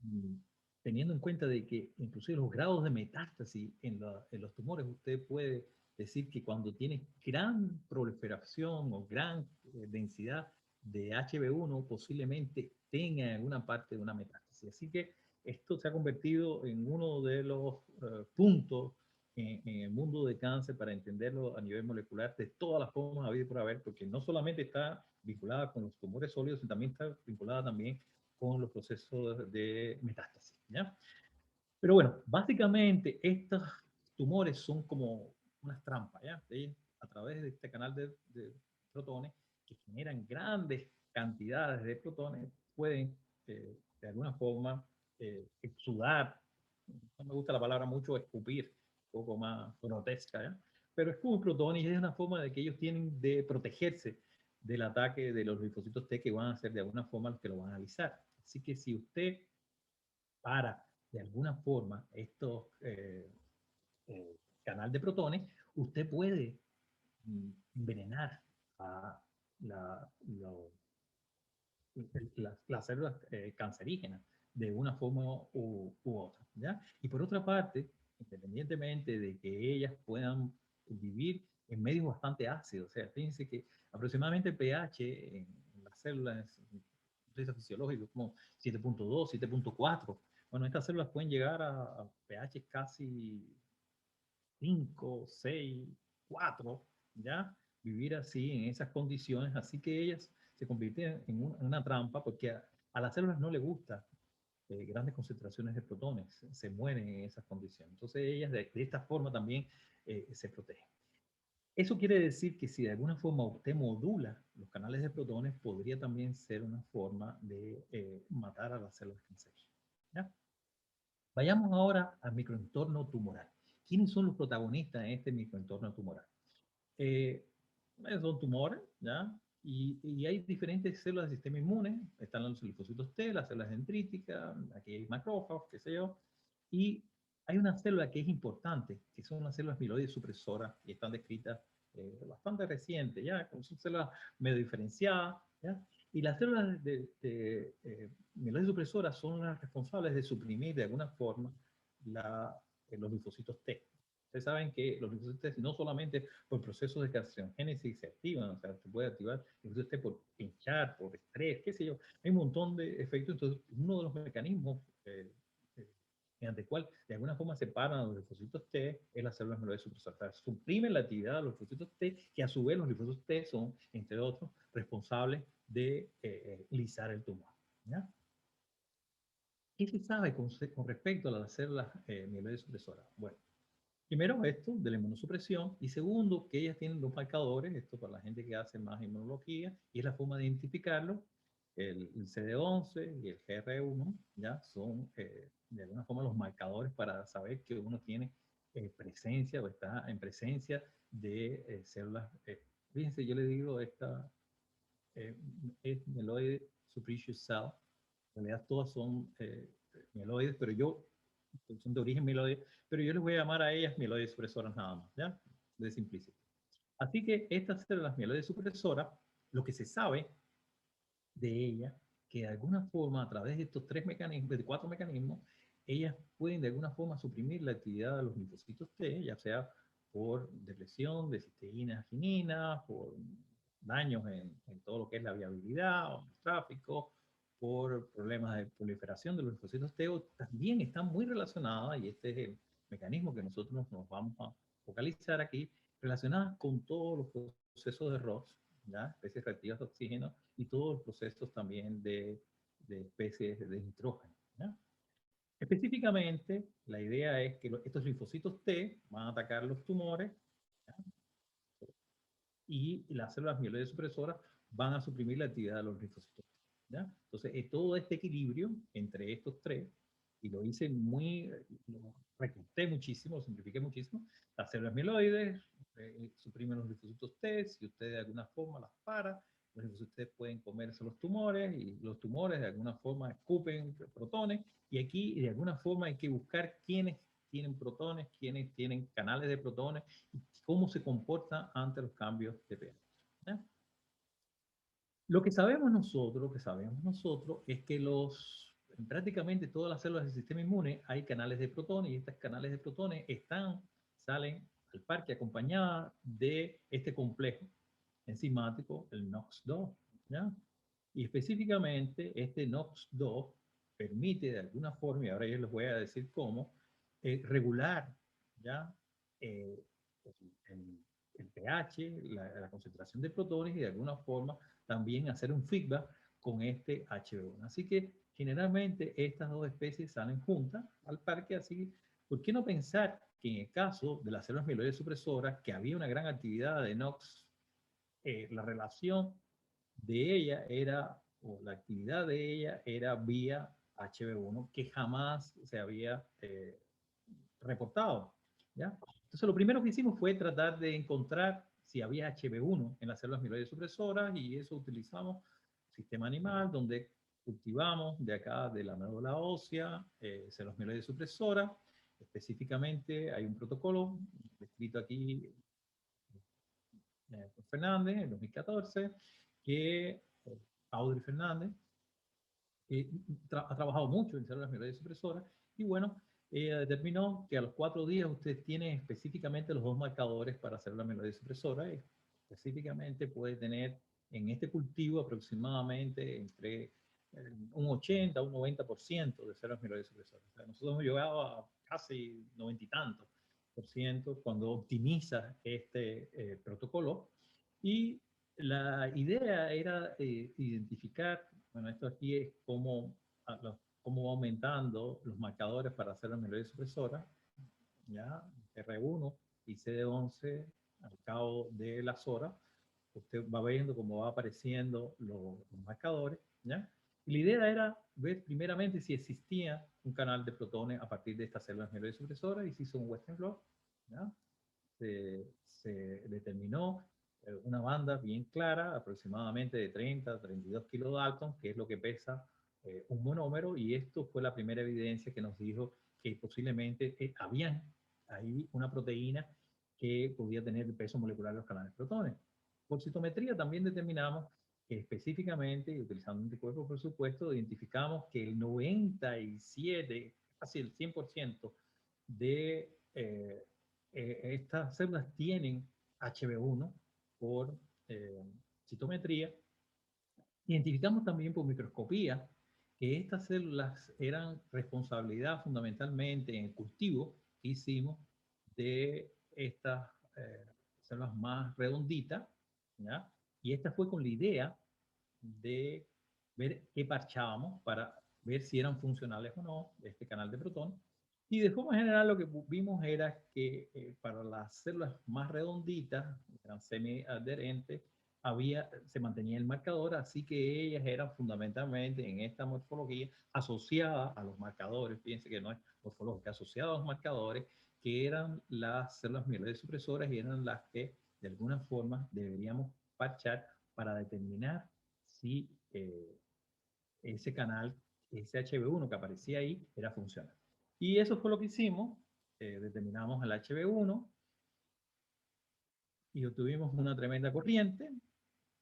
Mm, Teniendo en cuenta de que inclusive los grados de metástasis en los tumores, usted puede decir que cuando tiene gran proliferación o gran densidad de HB1, posiblemente tenga alguna parte de una metástasis. Así que esto se ha convertido en uno de los puntos en el mundo de cáncer para entenderlo a nivel molecular de todas las formas habidas por haber, porque no solamente está vinculada con los tumores sólidos, sino también está vinculada también con los procesos de metástasis, ¿ya? Pero bueno, básicamente estos tumores son como unas trampas, ¿ya? A través de este canal de protones que generan grandes cantidades de protones, pueden de alguna forma exudar, no me gusta la palabra mucho, escupir, un poco más grotesca, ¿ya? Pero escupen protones y es una forma de que ellos tienen de protegerse del ataque de los linfocitos T que van a ser de alguna forma los que lo van a analizar. Así que si usted para de alguna forma estos canal de protones, usted puede envenenar a las células cancerígenas de una forma u otra, ¿ya? Y por otra parte, independientemente de que ellas puedan vivir en medios bastante ácidos, o sea, fíjense que aproximadamente el pH en las células fisiológicos como 7.2, 7.4. Bueno, estas células pueden llegar a pH casi 5, 6, 4, ¿ya? Vivir así, en esas condiciones, así que ellas se convierten en una trampa porque a las células no les gusta grandes concentraciones de protones, se mueren en esas condiciones. Entonces ellas de esta forma también se protegen. Eso quiere decir que si de alguna forma usted modula los canales de protones, podría también ser una forma de matar a las células cancerígenas. ¿Ya? Vayamos ahora al microentorno tumoral. ¿Quiénes son los protagonistas en este microentorno tumoral? Son tumores, ¿ya? Y hay diferentes células del sistema inmune. Están los linfocitos T, las células dendríticas, aquí hay macrófagos, qué sé yo. Y hay una célula que es importante, que son las células mieloides supresoras, y están descritas bastante recientes, ¿ya? Son células medio diferenciadas, ¿ya? Y las células de mieloides supresoras son las responsables de suprimir de alguna forma los linfocitos T. Ustedes saben que los linfocitos T no solamente por procesos de carcinogénesis se activan, o sea, se puede activar linfocitos T por pinchar, por estrés, qué sé yo. Hay un montón de efectos. Entonces, uno de los mecanismos mediante el cual de alguna forma separan a los linfocitos T es las células mieloides supresoras. Suprimen la actividad de los linfocitos T, que a su vez los linfocitos T son, entre otros, responsables de lisar el tumor. ¿Ya? ¿Qué se sabe con respecto a las células mieloides supresoras? Bueno, primero esto de la inmunosupresión y segundo que ellas tienen dos marcadores, esto para la gente que hace más inmunología, y es la forma de identificarlo, el CD11 y el GR1, ya son de alguna forma los marcadores para saber que uno tiene presencia o está en presencia de células. Fíjense, yo le digo es mieloide suppressor cell. En realidad todas son mieloides, pero son de origen mieloide, pero yo les voy a llamar a ellas mieloides supresoras nada más, ¿ya? De simplicidad. Así que estas células mieloides supresoras, lo que se sabe de ellas, que de alguna forma, a través de estos de 4 mecanismos, ellas pueden de alguna forma suprimir la actividad de los linfocitos T, ya sea por depresión de cisteína, arginina, por daños en todo lo que es la viabilidad o el tráfico, por problemas de proliferación de los linfocitos T, también están muy relacionadas, y este es el mecanismo que nosotros nos vamos a focalizar aquí, relacionadas con todos los procesos de ROS, ¿ya? Especies reactivas de oxígeno, y todos los procesos también de especies de nitrógeno, ¿ya? Específicamente, la idea es que estos linfocitos T van a atacar los tumores, ¿ya? Y las células mieloides supresoras van a suprimir la actividad de los linfocitos T, ¿ya? Entonces, todo este equilibrio entre estos tres, y lo hice lo recorté muchísimo, lo simplifiqué muchísimo. Las células mieloides suprimen los linfocitos T, si usted de alguna forma las para, los linfocitos T pueden comerse los tumores, y los tumores de alguna forma escupen protones, y aquí de alguna forma hay que buscar quiénes tienen protones, quiénes tienen canales de protones, y cómo se comportan ante los cambios de pH, ¿ya? Lo que sabemos nosotros es que en prácticamente todas las células del sistema inmune hay canales de protones, y estos canales de protones salen al parque acompañadas de este complejo enzimático, el NOX2, ¿ya? Y específicamente este NOX2 permite de alguna forma, y ahora yo les voy a decir cómo, regular, ¿ya? Eh, el, el pH, la concentración de protones, y de alguna forma también hacer un feedback con este HB1. Así que generalmente estas dos especies salen juntas al parque, así. ¿Por qué no pensar que en el caso de las células mieloides supresoras, que había una gran actividad de NOX, la relación de ella era, o la actividad de ella era vía HB1, que jamás se había reportado, ¿ya? Entonces, lo primero que hicimos fue tratar de encontrar si había HB1 en las células mieloides supresoras, y eso utilizamos un sistema animal donde cultivamos de acá de la médula ósea células mieloides supresoras. Específicamente hay un protocolo escrito aquí por Fernández en 2014, que Audrey Fernández ha trabajado mucho en células mieloides supresoras, y bueno, determinó que a los 4 días usted tiene específicamente los 2 marcadores para células mieloides supresoras, y específicamente puede tener en este cultivo aproximadamente entre un 80 a un 90% de células mieloides supresoras. O sea, nosotros hemos llegado a casi 90 y tantos por ciento cuando optimiza este protocolo. Y la idea era identificar, bueno, esto aquí es cómo va aumentando los marcadores para hacer las mieloides supresoras, ¿ya? R1 y CD11 al cabo de las horas. Usted va viendo cómo va apareciendo los marcadores, ¿ya? Y la idea era ver primeramente si existía un canal de protones a partir de estas células mieloides supresoras, y se hizo un Western blot, ¿ya? Se determinó una banda bien clara, aproximadamente de 30 a 32 kilodalton, que es lo que pesa un monómero, y esto fue la primera evidencia que nos dijo que posiblemente había ahí una proteína que podía tener el peso molecular de los canales de protones. Por citometría también determinamos que específicamente, y utilizando anticuerpos por supuesto, identificamos que el 97, casi el 100% de estas células tienen HB1 por citometría. Identificamos también por microscopía que estas células eran responsabilidad fundamentalmente en el cultivo que hicimos de estas células más redonditas, ¿ya? Y esta fue con la idea de ver qué parchábamos para ver si eran funcionales o no este canal de protón. Y de forma general lo que vimos era que para las células más redonditas, eran semi-adherentes, se mantenía el marcador, así que ellas eran fundamentalmente en esta morfología asociadas a los marcadores. Fíjense que no es morfológica, asociadas a los marcadores, que eran las células mieloides supresoras, y eran las que de alguna forma deberíamos parchar para determinar si ese canal, ese HB1 que aparecía ahí, era funcional. Y eso fue lo que hicimos. Determinamos el HB1 y obtuvimos una tremenda corriente,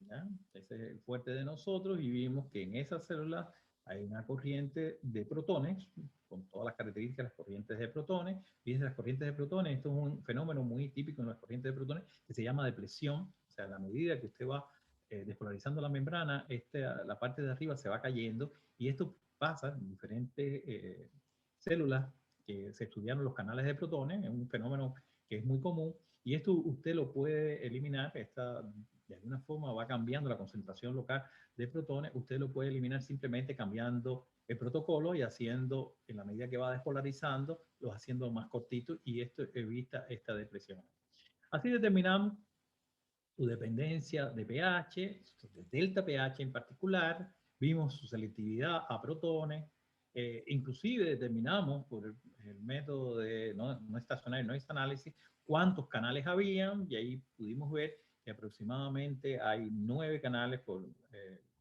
¿ya? Ese es el fuerte de nosotros, y vimos que en esa célula hay una corriente de protones, con todas las características de las corrientes de protones. Fíjense, las corrientes de protones, esto es un fenómeno muy típico en las corrientes de protones, que se llama depresión. O sea, a la medida que usted va despolarizando la membrana, la parte de arriba se va cayendo, y esto pasa en diferentes células que se estudiaron los canales de protones. Es un fenómeno que es muy común, y esto usted lo puede eliminar. De alguna forma va cambiando la concentración local de protones. Usted lo puede eliminar simplemente cambiando el protocolo y haciendo, en la medida que va despolarizando, los haciendo más cortitos, y esto evita esta depresión. Así determinamos su dependencia de pH, de delta pH en particular. Vimos su selectividad a protones. Inclusive determinamos por el método de no estacionario noise analysis cuántos canales habían, y ahí pudimos ver que aproximadamente hay 9 canales por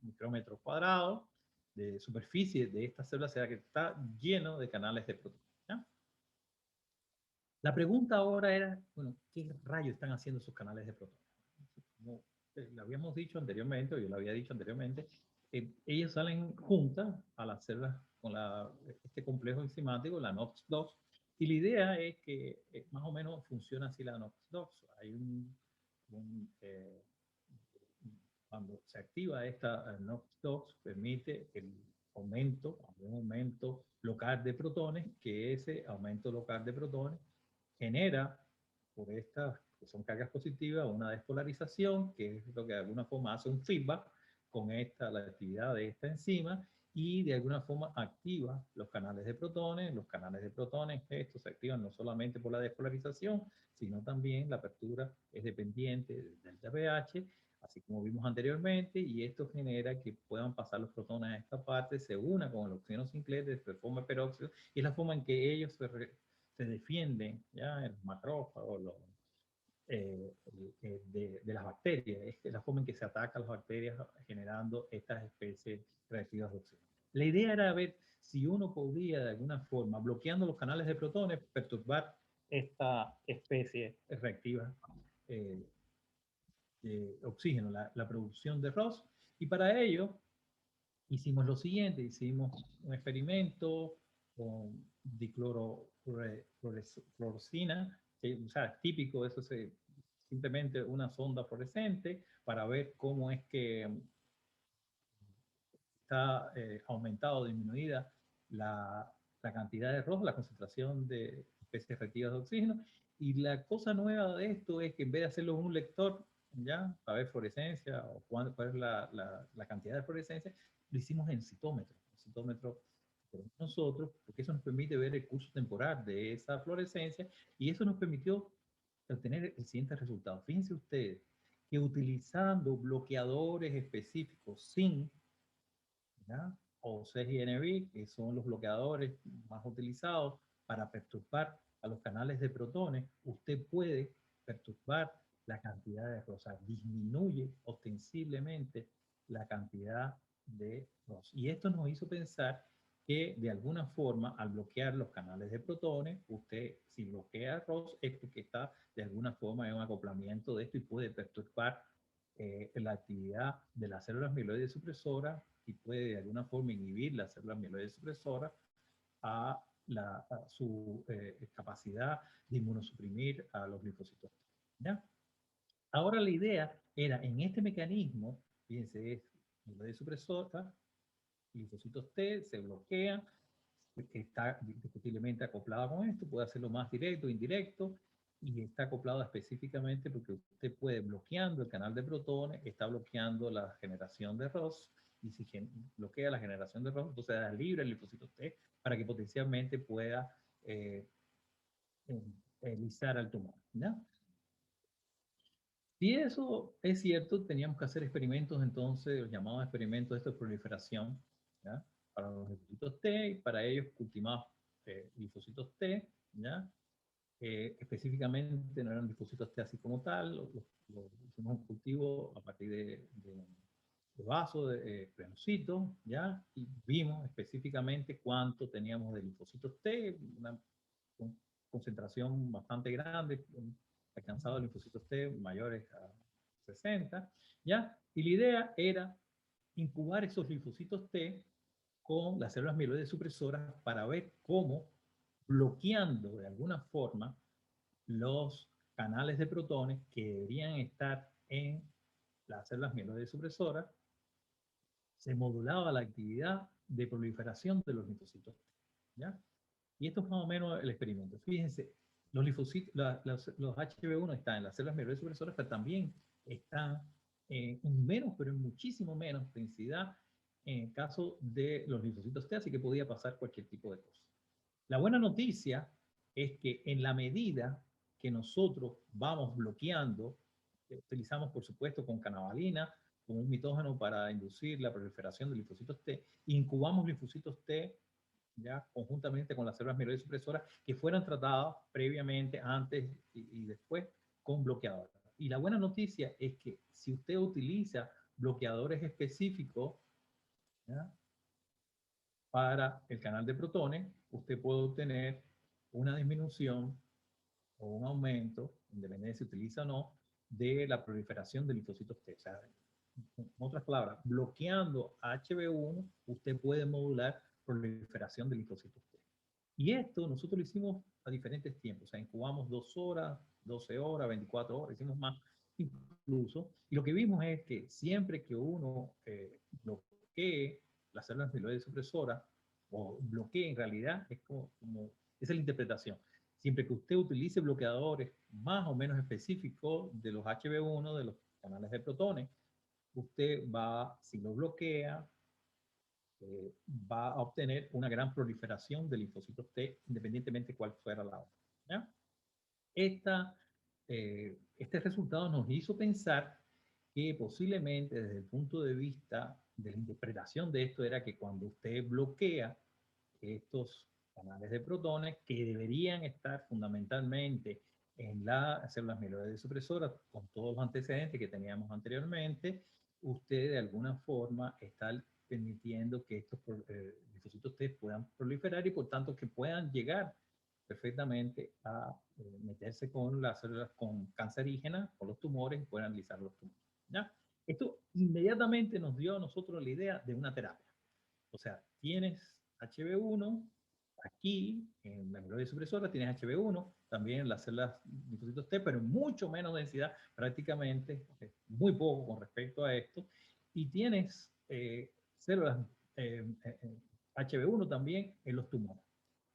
micrómetro cuadrado de superficie de esta célula, o sea que está lleno de canales de protones, ¿ya? La pregunta ahora era, bueno, ¿qué rayos están haciendo esos canales de protones? Como lo habíamos dicho anteriormente, o yo lo había dicho anteriormente, ellas salen juntas a las células con este complejo enzimático, la NOX2, y la idea es que más o menos funciona así la NOX2. Hay cuando se activa esta NOX2, permite un aumento local de protones, que ese aumento local de protones genera, por estas que son cargas positivas, una despolarización, que es lo que de alguna forma hace un feedback con la actividad de esta enzima, y de alguna forma activa los canales de protones. Los canales de protones, estos se activan no solamente por la despolarización, sino también la apertura es dependiente del delta pH, así como vimos anteriormente, y esto genera que puedan pasar los protones a esta parte, se una con el oxígeno sinclete, se forma peróxido, y es la forma en que ellos se defienden, ya, el macrófago, de las bacterias. Es la forma en que se atacan las bacterias generando estas especies reactivas de oxígeno. La idea era ver si uno podía de alguna forma, bloqueando los canales de protones, perturbar esta especie reactiva de oxígeno, la producción de ROS. Y para ello hicimos lo siguiente: hicimos un experimento con diclorofluorocina, o sea, es típico, eso es simplemente una sonda fluorescente para ver cómo es que está aumentada o disminuida la cantidad de ROS, la concentración de especies reactivas de oxígeno. Y la cosa nueva de esto es que en vez de hacerlo en un lector, ya, para ver fluorescencia o cuál es la cantidad de fluorescencia, lo hicimos en citómetro. El citómetro nosotros, porque eso nos permite ver el curso temporal de esa fluorescencia, y eso nos permitió obtener el siguiente resultado. Fíjense ustedes que utilizando bloqueadores específicos sin, ¿ya?, o CGNB, que son los bloqueadores más utilizados para perturbar a los canales de protones, usted puede perturbar la cantidad de ROS, disminuye ostensiblemente la cantidad de ROS. Y esto nos hizo pensar que de alguna forma, al bloquear los canales de protones, usted, si bloquea ROS, es porque está de alguna forma en un acoplamiento de esto y puede perturbar la actividad de las células mieloides supresoras, y puede de alguna forma inhibir las células mieloides supresoras a su capacidad de inmunosuprimir a los linfocitos. ¿Ya? Ahora la idea era, en este mecanismo, fíjense, es mieloides supresora, linfocitos T, se bloquean, está discutiblemente acoplada con esto, puede hacerlo más directo o indirecto, y está acoplado específicamente porque usted puede, bloqueando el canal de protones, está bloqueando la generación de ROS, y si bloquea la generación de ROS, entonces da libre el linfocito T para que potencialmente pueda lisar al tumor, ¿ya? Si eso es cierto, teníamos que hacer experimentos, entonces, los llamados experimentos de proliferación, ¿ya?, para los linfocitos T, y para ellos cultivamos linfocitos T, ¿ya? Específicamente no eran linfocitos T así como tal, hicimos un cultivo a partir vaso de prenocito, ¿ya? Y vimos específicamente cuánto teníamos de linfocitos T, una concentración bastante grande, alcanzado linfocitos T mayores a 60, ¿ya? Y la idea era incubar esos linfocitos T con las células mieloides supresoras para ver cómo, bloqueando de alguna forma los canales de protones que deberían estar en las células mieloides supresoras, se modulaba la actividad de proliferación de los linfocitos T, ¿ya? Y esto es más o menos el experimento. Fíjense, los linfocitos, los HB1 están en las células mieloides supresoras, pero también están en menos, pero en muchísimo menos densidad en el caso de los linfocitos T, así que podía pasar cualquier tipo de cosa. La buena noticia es que en la medida que nosotros vamos bloqueando, utilizamos por supuesto con canabalina, como un mitógeno para inducir la proliferación de linfocitos T, incubamos linfocitos T ya conjuntamente con las células mieloides supresoras que fueran tratadas previamente, antes y después con bloqueadores. Y la buena noticia es que si usted utiliza bloqueadores específicos, ¿ya?, para el canal de protones, usted puede obtener una disminución o un aumento, independientemente de si utiliza o no, de la proliferación de linfocitos T. O sea, en otras palabras, bloqueando HB1, usted puede modular proliferación de linfocitos T. Y esto nosotros lo hicimos a diferentes tiempos. O sea, incubamos 2 horas, 12 horas, 24 horas, hicimos más incluso. Y lo que vimos es que siempre que uno bloquee las células mieloides supresoras, o bloquee en realidad, es como esa es la interpretación. Siempre que usted utilice bloqueadores más o menos específicos de los HB1, de los canales de protones, usted va, si lo bloquea, va a obtener una gran proliferación de linfocitos T, independientemente de cuál fuera la hora, ¿ya? Este resultado nos hizo pensar que posiblemente desde el punto de vista de la interpretación de esto era que cuando usted bloquea estos canales de protones que deberían estar fundamentalmente en las células mieloides supresoras con todos los antecedentes que teníamos anteriormente, usted de alguna forma está permitiendo que estos linfocitos T puedan proliferar y por tanto que puedan llegar perfectamente a meterse con las células con cancerígenas, con los tumores y puedan analizar los tumores, ¿ya? Esto inmediatamente nos dio a nosotros la idea de una terapia. O sea, tienes HB1 aquí en la mieloide supresora, tienes HB1 también en las células linfocitos T, pero en mucho menos densidad, prácticamente muy poco con respecto a esto, y tienes células HB1 también en los tumores.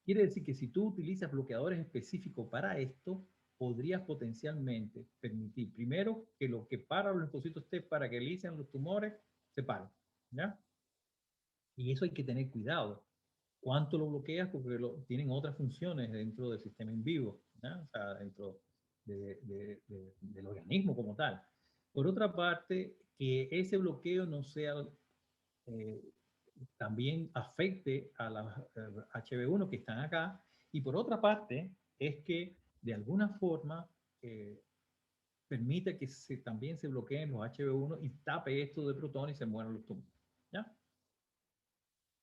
Quiere decir que si tú utilizas bloqueadores específicos para esto, podrías potencialmente permitir, primero, que lo que para los linfocitos T para que inician los tumores se pare, ¿ya? Y eso hay que tener cuidado. ¿Cuánto lo bloqueas? Porque tienen otras funciones dentro del sistema in vivo, ¿no? O sea, dentro del organismo como tal. Por otra parte, que ese bloqueo no sea, también afecte a las HB1 que están acá. Y por otra parte, es que de alguna forma permite que también se bloqueen los HB1 y tape esto de protones y se mueran los tumores, ¿ya?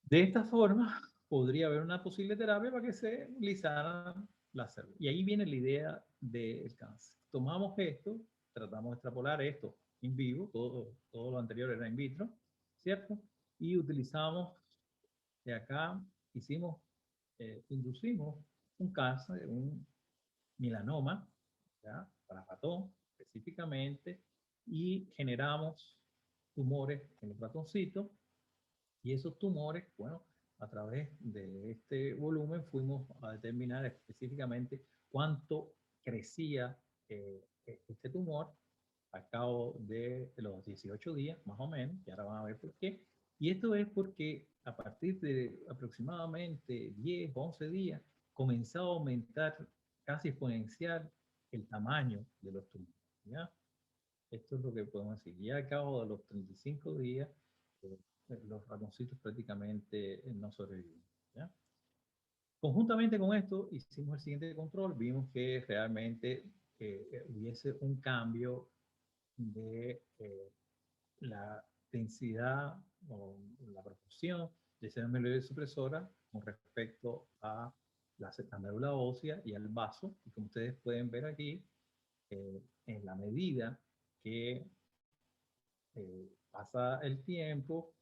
De esta forma, podría haber una posible terapia para que se lisaran las células. Y ahí viene la idea del cáncer. Tomamos esto, tratamos de extrapolar esto in vivo, todo lo anterior era in vitro, ¿cierto? Y utilizamos, de acá, inducimos un cáncer, un melanoma, ¿ya?, para ratón específicamente, y generamos tumores en los ratoncitos. Y esos tumores, bueno, a través de este volumen fuimos a determinar específicamente cuánto crecía este tumor a cabo de los 18 días, más o menos, y ahora van a ver por qué. Y esto es porque a partir de aproximadamente 10, 11 días, comenzó a aumentar casi exponencial el tamaño de los tumores, ¿ya? Esto es lo que podemos decir. Ya a cabo de los 35 días, eh, los ratoncitos prácticamente no sobreviven, ¿ya? Conjuntamente con esto, hicimos el siguiente control, vimos que realmente hubiese un cambio de la densidad o la proporción de esa amiloide supresora con respecto a la médula ósea y al vaso. Y como ustedes pueden ver aquí, en la medida que pasa el tiempo,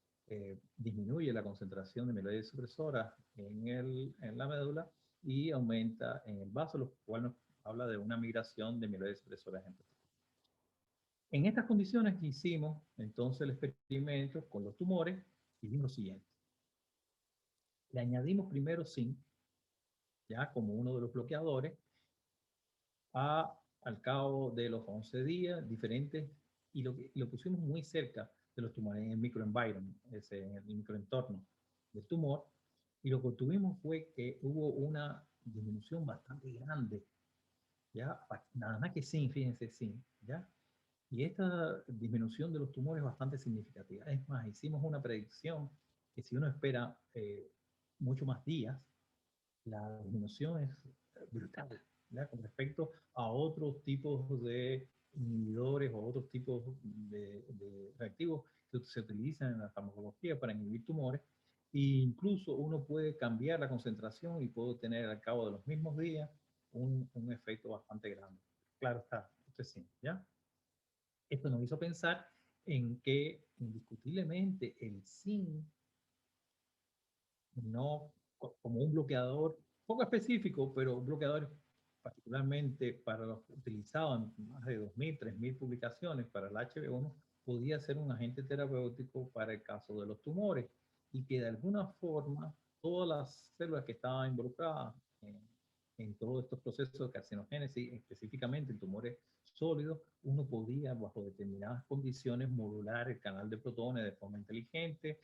disminuye la concentración de amiloides supresoras en la médula y aumenta en el vaso, lo cual nos habla de una migración de amiloides supresoras en particular. En estas condiciones que hicimos entonces el experimento con los tumores, hicimos lo siguiente. Le añadimos primero zinc, ya como uno de los bloqueadores, al cabo de los 11 días diferentes, y lo pusimos muy cerca de los tumores, en el microenvironment, en el microentorno del tumor, y lo que obtuvimos fue que hubo una disminución bastante grande, ya, nada más que zinc, fíjense, zinc, ya, y esta disminución de los tumores es bastante significativa. Es más, hicimos una predicción que si uno espera mucho más días, la disminución es brutal, ¿ya? Con respecto a otros tipos de inhibidores o otros tipos de reactivos que se utilizan en la farmacología para inhibir tumores. E incluso uno puede cambiar la concentración y puede tener al cabo de los mismos días un efecto bastante grande. Claro está, esto es simple, ¿ya? Esto nos hizo pensar en que indiscutiblemente el zinc, no como un bloqueador poco específico, pero un bloqueador particularmente para los utilizados en más de 2.000, 3.000 publicaciones para el HB1, podía ser un agente terapéutico para el caso de los tumores, y que de alguna forma todas las células que estaban involucradas en todos estos procesos de carcinogénesis, específicamente en tumores sólidos, uno podía bajo determinadas condiciones modular el canal de protones de forma inteligente,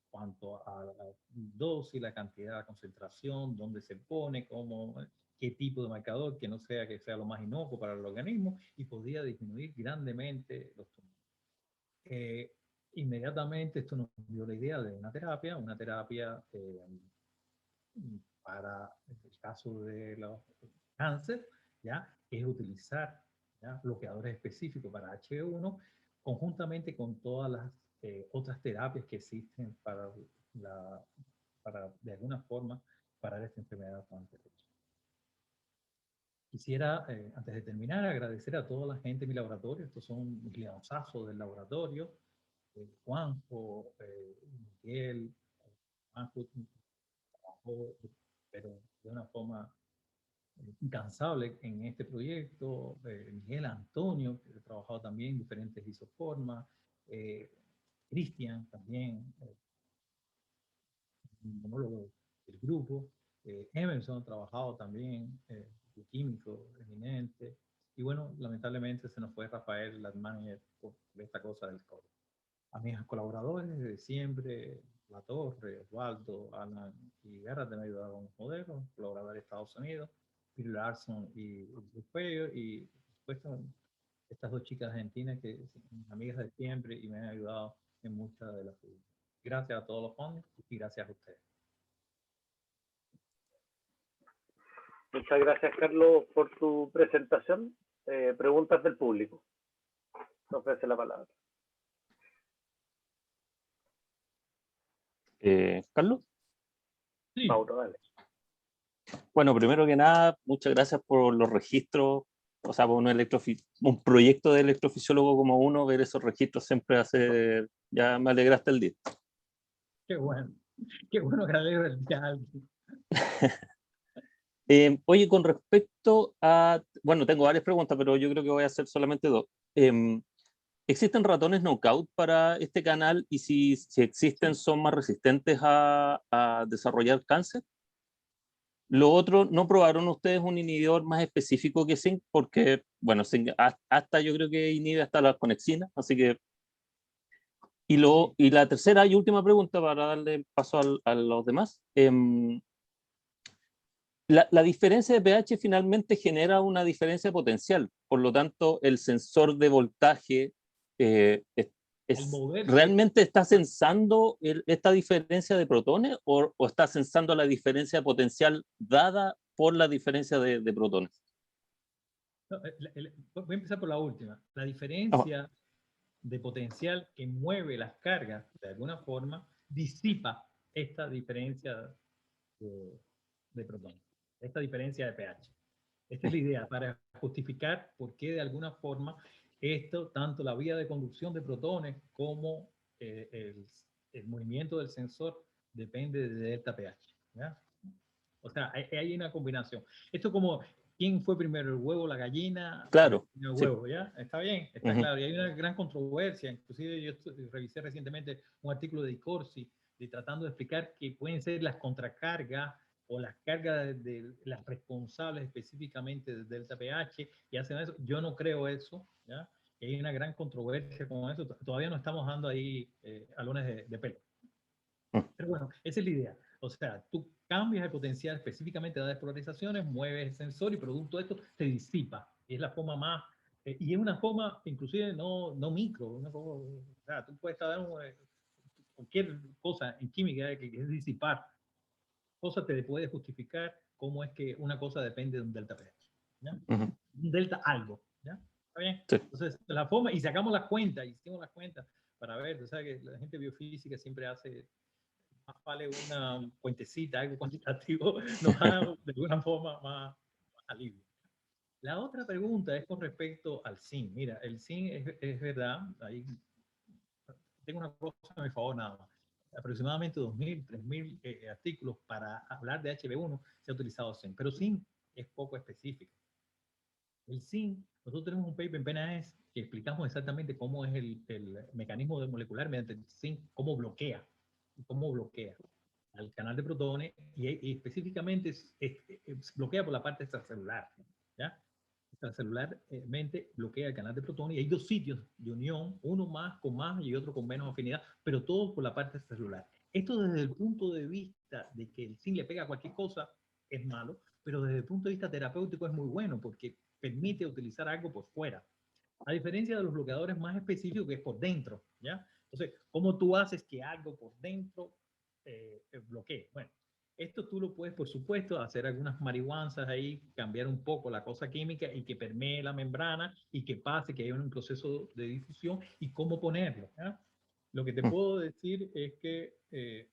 cuanto a la dosis, la cantidad, la concentración, dónde se pone, cómo, qué tipo de marcador, que sea lo más inocuo para el organismo, y podía disminuir grandemente los tumores. Inmediatamente esto nos dio la idea de una terapia para el caso de los cáncer, ¿ya? Es utilizar, ¿ya?, bloqueadores específicos para HB1 conjuntamente con todas las otras terapias que existen para de alguna forma parar esta enfermedad tan terrible. Quisiera, antes de terminar, agradecer a toda la gente de mi laboratorio. Estos son mis leonzazos del laboratorio. Juanjo, Miguel, Juanjo trabajó, pero de una forma incansable en este proyecto. Miguel Antonio, que ha trabajado también en diferentes isoformas. Cristian también, monólogo del grupo. Emerson ha trabajado también, químico eminente. Y bueno, lamentablemente se nos fue Rafael Latmanier por esta cosa del COVID. A mis colaboradores de siempre, La Torre, Osvaldo, Alan y Guerra, me ayudaron con los modelos, colaboradores de Estados Unidos, Bill Larson y Rufeo, y por supuesto estas dos chicas argentinas que son amigas de siempre y me han ayudado en muchas de las cosas. Gracias a todos los fondos y gracias a ustedes. Muchas gracias, Carlos, por tu presentación. Preguntas del público. Te ofrece la palabra. ¿Carlos? Sí. Mauro, dale. Bueno, primero que nada, muchas gracias por los registros. O sea, por un proyecto de electrofisiólogo como uno, ver esos registros siempre hace, ya me alegraste el día. Qué bueno que alegro el día a alguien. Oye, con respecto a, bueno, tengo varias preguntas, pero yo creo que voy a hacer solamente dos. ¿Existen ratones knockout para este canal? Y si existen, ¿son más resistentes a desarrollar cáncer? Lo otro, ¿no probaron ustedes un inhibidor más específico que zinc? Porque, bueno, hasta yo creo que inhibe hasta la conexina, así que... Y la tercera y última pregunta para darle paso a los demás. La diferencia de pH finalmente genera una diferencia potencial, por lo tanto, el sensor de voltaje ¿realmente está sensando esta diferencia de protones o está sensando la diferencia potencial dada por la diferencia de protones? No, voy a empezar por la última. La diferencia de potencial que mueve las cargas, de alguna forma, disipa esta diferencia de protones, esta diferencia de pH. Esta es la idea, para justificar por qué de alguna forma esto, tanto la vía de conducción de protones como el movimiento del sensor depende de delta pH. ¿Ya? O sea, hay una combinación. Esto es como, ¿quién fue primero, el huevo o la gallina? Claro. El huevo, sí. ¿Ya? Está bien, está claro. Y hay una gran controversia. Inclusive yo revisé recientemente un artículo de Corsi tratando de explicar que pueden ser las contracargas o las cargas de las responsables específicamente del delta pH y hacen eso. Yo no creo eso, ¿ya? Hay una gran controversia con eso. Todavía no estamos dando ahí alones de pelo. Pero bueno, esa es la idea. O sea, tú cambias el potencial específicamente de las polarizaciones, mueves el sensor y producto de esto se disipa. Y es la forma más, y es una forma inclusive no micro, una forma, o sea, tú puedes estar cualquier cosa en química que es disipar. Cosa te puede justificar cómo es que una cosa depende de un delta pH. ¿Ya? Un delta algo. ¿Ya? ¿Está bien? Sí. Entonces, la forma, y sacamos las cuentas, hicimos las cuentas para ver, tú sabes que la gente biofísica siempre hace, más vale una cuentecita, algo cuantitativo, nos da de alguna forma más alivio. La otra pregunta es con respecto al zinc. Mira, el zinc es verdad, ahí tengo una cosa a mi favor nada más. Aproximadamente 2.000, 3.000 artículos para hablar de HB1 se ha utilizado zinc, pero zinc es poco específico. El zinc, nosotros tenemos un paper en PNAS que explicamos exactamente cómo es el mecanismo molecular mediante el zinc, cómo bloquea al canal de protones y específicamente bloquea por la parte extracelular, ¿ya? Extracelularmente bloquea el canal de protones y hay dos sitios de unión, uno más con más y otro con menos afinidad, pero todo por la parte extracelular. Esto desde el punto de vista de que el zinc le pega a cualquier cosa es malo, pero desde el punto de vista terapéutico es muy bueno porque permite utilizar algo por fuera. A diferencia de los bloqueadores más específicos que es por dentro, ¿ya? Entonces, ¿cómo tú haces que algo por dentro bloquee? Bueno, esto tú lo puedes, por supuesto, hacer algunas marihuanzas ahí, cambiar un poco la cosa química y que permee la membrana y que pase, que haya un proceso de difusión y cómo ponerlo. ¿Ya? Lo que te puedo decir es que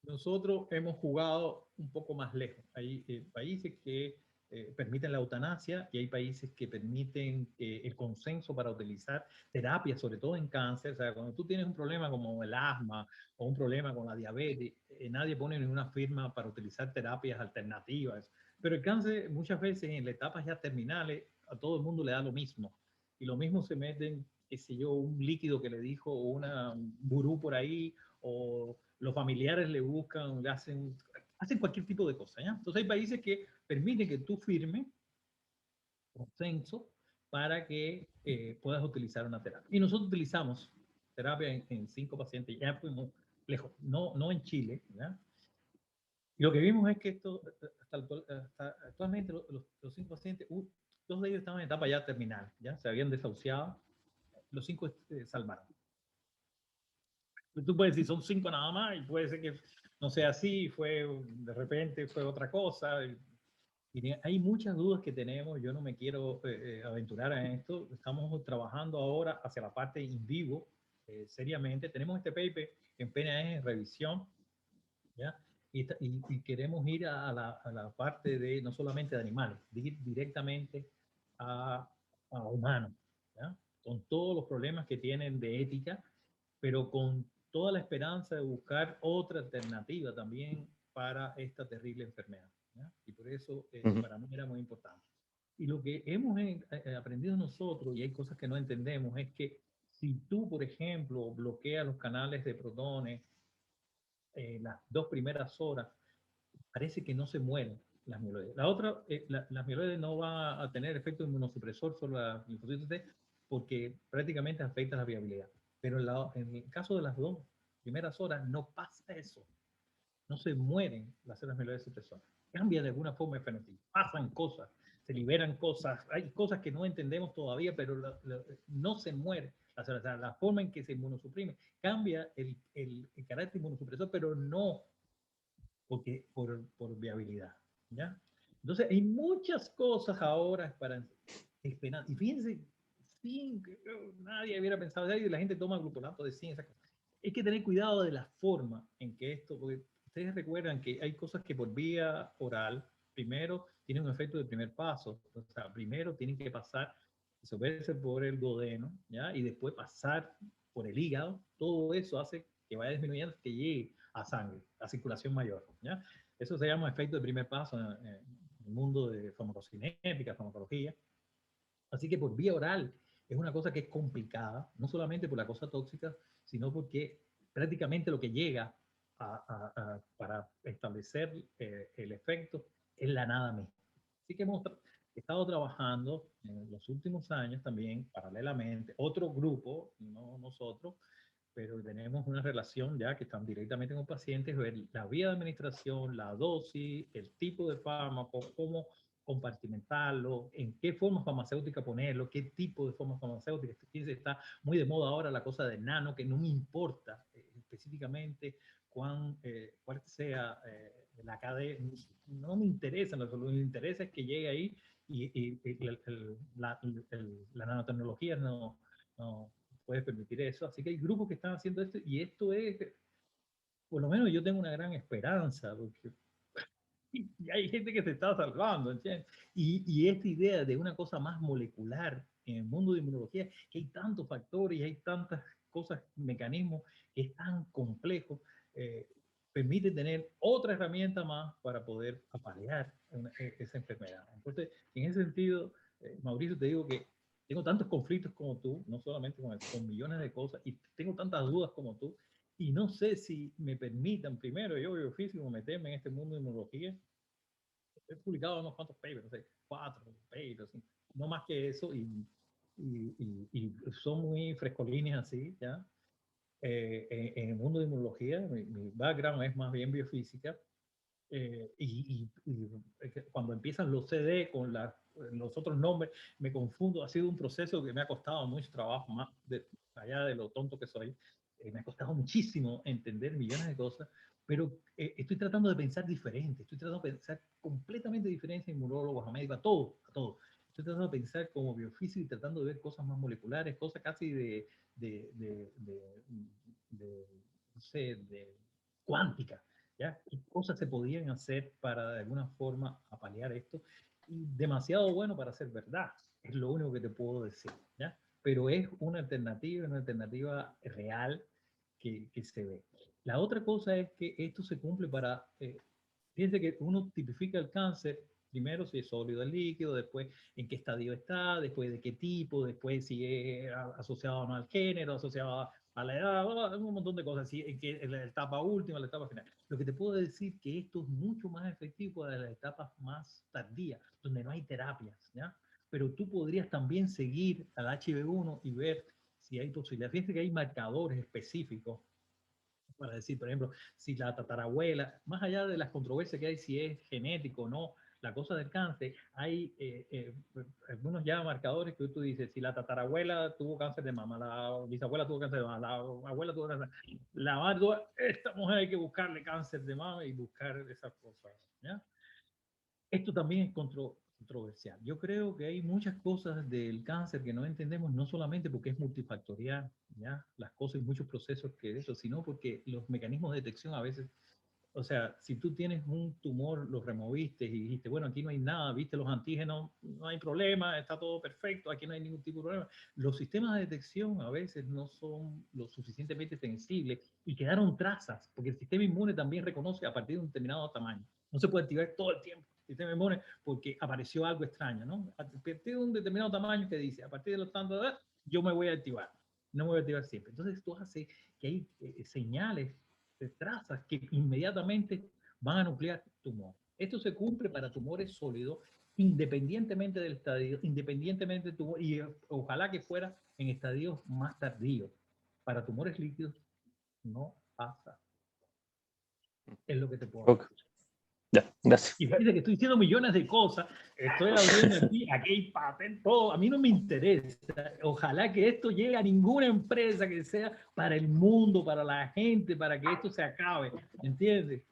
nosotros hemos jugado un poco más lejos. Hay países que permiten la eutanasia y hay países que permiten el consenso para utilizar terapias, sobre todo en cáncer. O sea, cuando tú tienes un problema como el asma o un problema con la diabetes, nadie pone ninguna firma para utilizar terapias alternativas. Pero el cáncer muchas veces en las etapas ya terminales a todo el mundo le da lo mismo. Y lo mismo se meten, qué sé yo, un líquido que le dijo una gurú por ahí o los familiares le buscan, le hacen cualquier tipo de cosa. ¿Ya? Entonces hay países que permiten que tú firmes consenso para que puedas utilizar una terapia. Y nosotros utilizamos terapia en 5 pacientes, ya fuimos lejos, no en Chile. ¿Ya? Y lo que vimos es que esto, hasta actualmente los 5 pacientes, 2 de ellos estaban en etapa ya terminal, ya se habían desahuciado, los 5 salvaron. Tú puedes decir, son 5 nada más, y puede ser que no sea así, de repente fue otra cosa. Y hay muchas dudas que tenemos, yo no me quiero aventurar en esto, estamos trabajando ahora hacia la parte in vivo, seriamente. Tenemos este paper en PNAS en revisión, ¿ya? Y queremos ir a la parte de no solamente de animales, de ir directamente a humanos, ¿ya? Con todos los problemas que tienen de ética, pero con toda la esperanza de buscar otra alternativa también para esta terrible enfermedad. ¿Ya? Y por eso para mí era muy importante. Y lo que hemos aprendido nosotros, y hay cosas que no entendemos, es que si tú, por ejemplo, bloqueas los canales de protones las 2 primeras horas, parece que no se mueren las mieloides. La otra, las mieloides no van a tener efecto inmunosupresor sobre la linfocitos T porque prácticamente afecta la viabilidad. Pero en el caso de las 2 primeras horas no pasa eso. No se mueren las células mieloides supresoras. Cambia de alguna forma el fenotipo. Pasan cosas, se liberan cosas. Hay cosas que no entendemos todavía, pero no se muere. O sea, la forma en que se inmunosuprime cambia el carácter inmunosupresor, pero no por viabilidad. ¿Ya? Entonces, hay muchas cosas ahora para esperar. Y fíjense, zinc, nadie hubiera pensado de ahí, la gente toma glutamato de zinc, esas cosas. Hay que tener cuidado de la forma en que esto, porque ustedes recuerdan que hay cosas que por vía oral, primero tienen un efecto de primer paso, o sea, primero tienen que pasar, disolverse por el duodeno, ¿ya? Y después pasar por el hígado, todo eso hace que vaya disminuyendo, que llegue a sangre, a circulación mayor, ¿ya? Eso se llama efecto de primer paso en el mundo de farmacocinética, farmacología. Así que por vía oral es una cosa que es complicada, no solamente por la cosa tóxica, sino porque prácticamente lo que llega para establecer el efecto es la nada misma. Así que hemos estado trabajando en los últimos años también, paralelamente, otro grupo, no nosotros, pero tenemos una relación ya que están directamente con pacientes, ver la vía de administración, la dosis, el tipo de fármaco, cómo compartimentarlo, en qué forma farmacéutica ponerlo, qué tipo de forma farmacéutica. Está muy de moda ahora la cosa del nano, que no me importa específicamente cuál sea la cadena, no me interesa, lo que me interesa es que llegue ahí y la nanotecnología no puede permitir eso. Así que hay grupos que están haciendo esto y esto es, por lo menos yo tengo una gran esperanza, porque y hay gente que se está salvando, ¿entiendes? Y esta idea de una cosa más molecular en el mundo de inmunología, que hay tantos factores y hay tantas cosas, mecanismos que es tan complejo, permite tener otra herramienta más para poder apalear esa enfermedad. Entonces, en ese sentido, Mauricio, te digo que tengo tantos conflictos como tú, no solamente con millones de cosas, y tengo tantas dudas como tú, y no sé si me permitan, primero, yo biofísico, meterme en este mundo de inmunología. He publicado unos cuantos papers, no sé, 4 papers, no más que eso, y son muy frescolíneas así, ¿ya? En el mundo de inmunología, mi background es más bien biofísica, y cuando empiezan los CD con los otros nombres, me confundo. Ha sido un proceso que me ha costado mucho trabajo, más allá de lo tonto que soy. Me ha costado muchísimo entender millones de cosas, pero estoy tratando de pensar diferente, estoy tratando de pensar completamente diferente a inmunólogos, a médicos, a todo. Estoy tratando de pensar como biofísico y tratando de ver cosas más moleculares, cosas casi no sé, de cuántica. ¿Ya? ¿Qué cosas se podían hacer para de alguna forma apalear esto? Y demasiado bueno para ser verdad, es lo único que te puedo decir, ¿ya? Pero es una alternativa real que se ve. La otra cosa es que esto se cumple para, fíjense que uno tipifica el cáncer, primero si es sólido, es líquido, después en qué estadio está, después de qué tipo, después si es asociado o no al género, asociado a la edad, un montón de cosas, ¿sí? En la etapa última, la etapa final. Lo que te puedo decir que esto es mucho más efectivo para las etapas más tardías, donde no hay terapias, ¿ya? Pero tú podrías también seguir al HB1 y ver si hay posibilidad. Fíjense que hay marcadores específicos para decir, por ejemplo, si la tatarabuela, más allá de las controversias que hay si es genético o no, la cosa del cáncer, hay algunos ya marcadores que tú dices, si la tatarabuela tuvo cáncer de mama, la bisabuela tuvo cáncer de mama, la abuela tuvo cáncer, la madre tuvo, esta mujer hay que buscarle cáncer de mama y buscar esas cosas, ¿ya? Esto también es controversial. Yo creo que hay muchas cosas del cáncer que no entendemos, no solamente porque es multifactorial, ¿ya? Las cosas y muchos procesos que eso, sino porque los mecanismos de detección a veces, o sea, si tú tienes un tumor, lo removiste y dijiste, bueno, aquí no hay nada, viste los antígenos, no hay problema, está todo perfecto, aquí no hay ningún tipo de problema. Los sistemas de detección a veces no son lo suficientemente sensibles y quedaron trazas, porque el sistema inmune también reconoce a partir de un determinado tamaño. No se puede activar todo el tiempo el sistema inmune porque apareció algo extraño, ¿no? A partir de un determinado tamaño que dice, a partir de los tantos, yo me voy a activar, no me voy a activar siempre. Entonces esto hace que hay señales de trazas que inmediatamente van a nuclear tumor. Esto se cumple para tumores sólidos, independientemente del estadio, independientemente del tumor, y ojalá que fuera en estadios más tardíos. Para tumores líquidos no pasa. Es lo que te puedo decir. Ya, gracias. Y fíjate que estoy diciendo millones de cosas, estoy abriendo aquí hay papel, todo, a mí no me interesa. Ojalá que esto llegue a ninguna empresa, que sea para el mundo, para la gente, para que esto se acabe, ¿entiendes?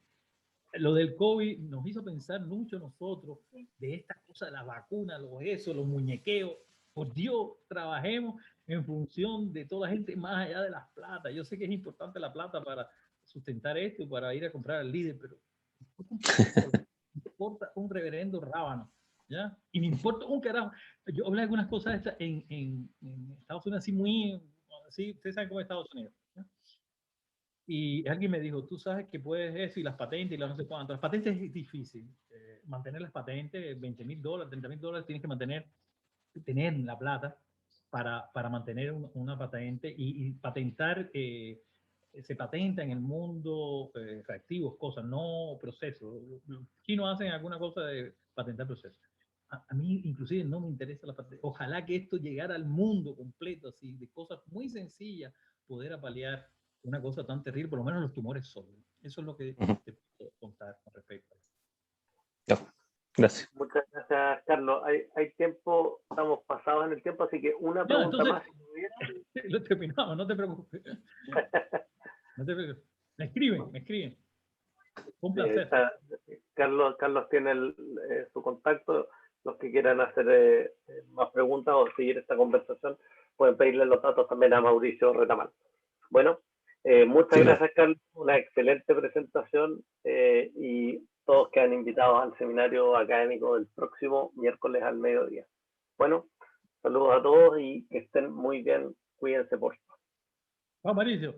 Lo del COVID nos hizo pensar mucho nosotros de esta cosa de la vacuna, los muñequeos. por Dios, trabajemos en función de toda la gente más allá de las plata. Yo sé que es importante la plata para sustentar esto, para ir a comprar al líder, pero me importa un reverendo rábano, ¿ya? Y me importa un carajo. Yo hablé de algunas cosas en Estados Unidos, así muy, así, ustedes saben cómo es Estados Unidos, ¿ya? Y alguien me dijo, tú sabes que puedes eso y las patentes y las no sé cuánto. Las patentes es difícil. Mantener las patentes, $20,000, $30,000, tienes que tener la plata para mantener una patente y patentar. Se patenta en el mundo reactivos, cosas, no procesos. Los chinos hacen alguna cosa de patentar procesos. A mí inclusive no me interesa la patente. Ojalá que esto llegara al mundo completo, así, de cosas muy sencillas, poder apalear una cosa tan terrible, por lo menos los tumores sólidos. Eso es lo que te puedo contar con respecto a eso. Ya, gracias. Muchas gracias, Carlos. Hay tiempo, estamos pasados en el tiempo, así que una pregunta entonces, más. Lo terminamos, no te preocupes. No te preocupes. Me escriben. Un placer. Carlos tiene su contacto. Los que quieran hacer más preguntas o seguir esta conversación pueden pedirle los datos también a Mauricio Retamal. Bueno, muchas gracias, Carlos. Una excelente presentación y todos quedan invitados al seminario académico del próximo miércoles al mediodía. Bueno, saludos a todos y que estén muy bien. Cuídense, por favor. Mauricio.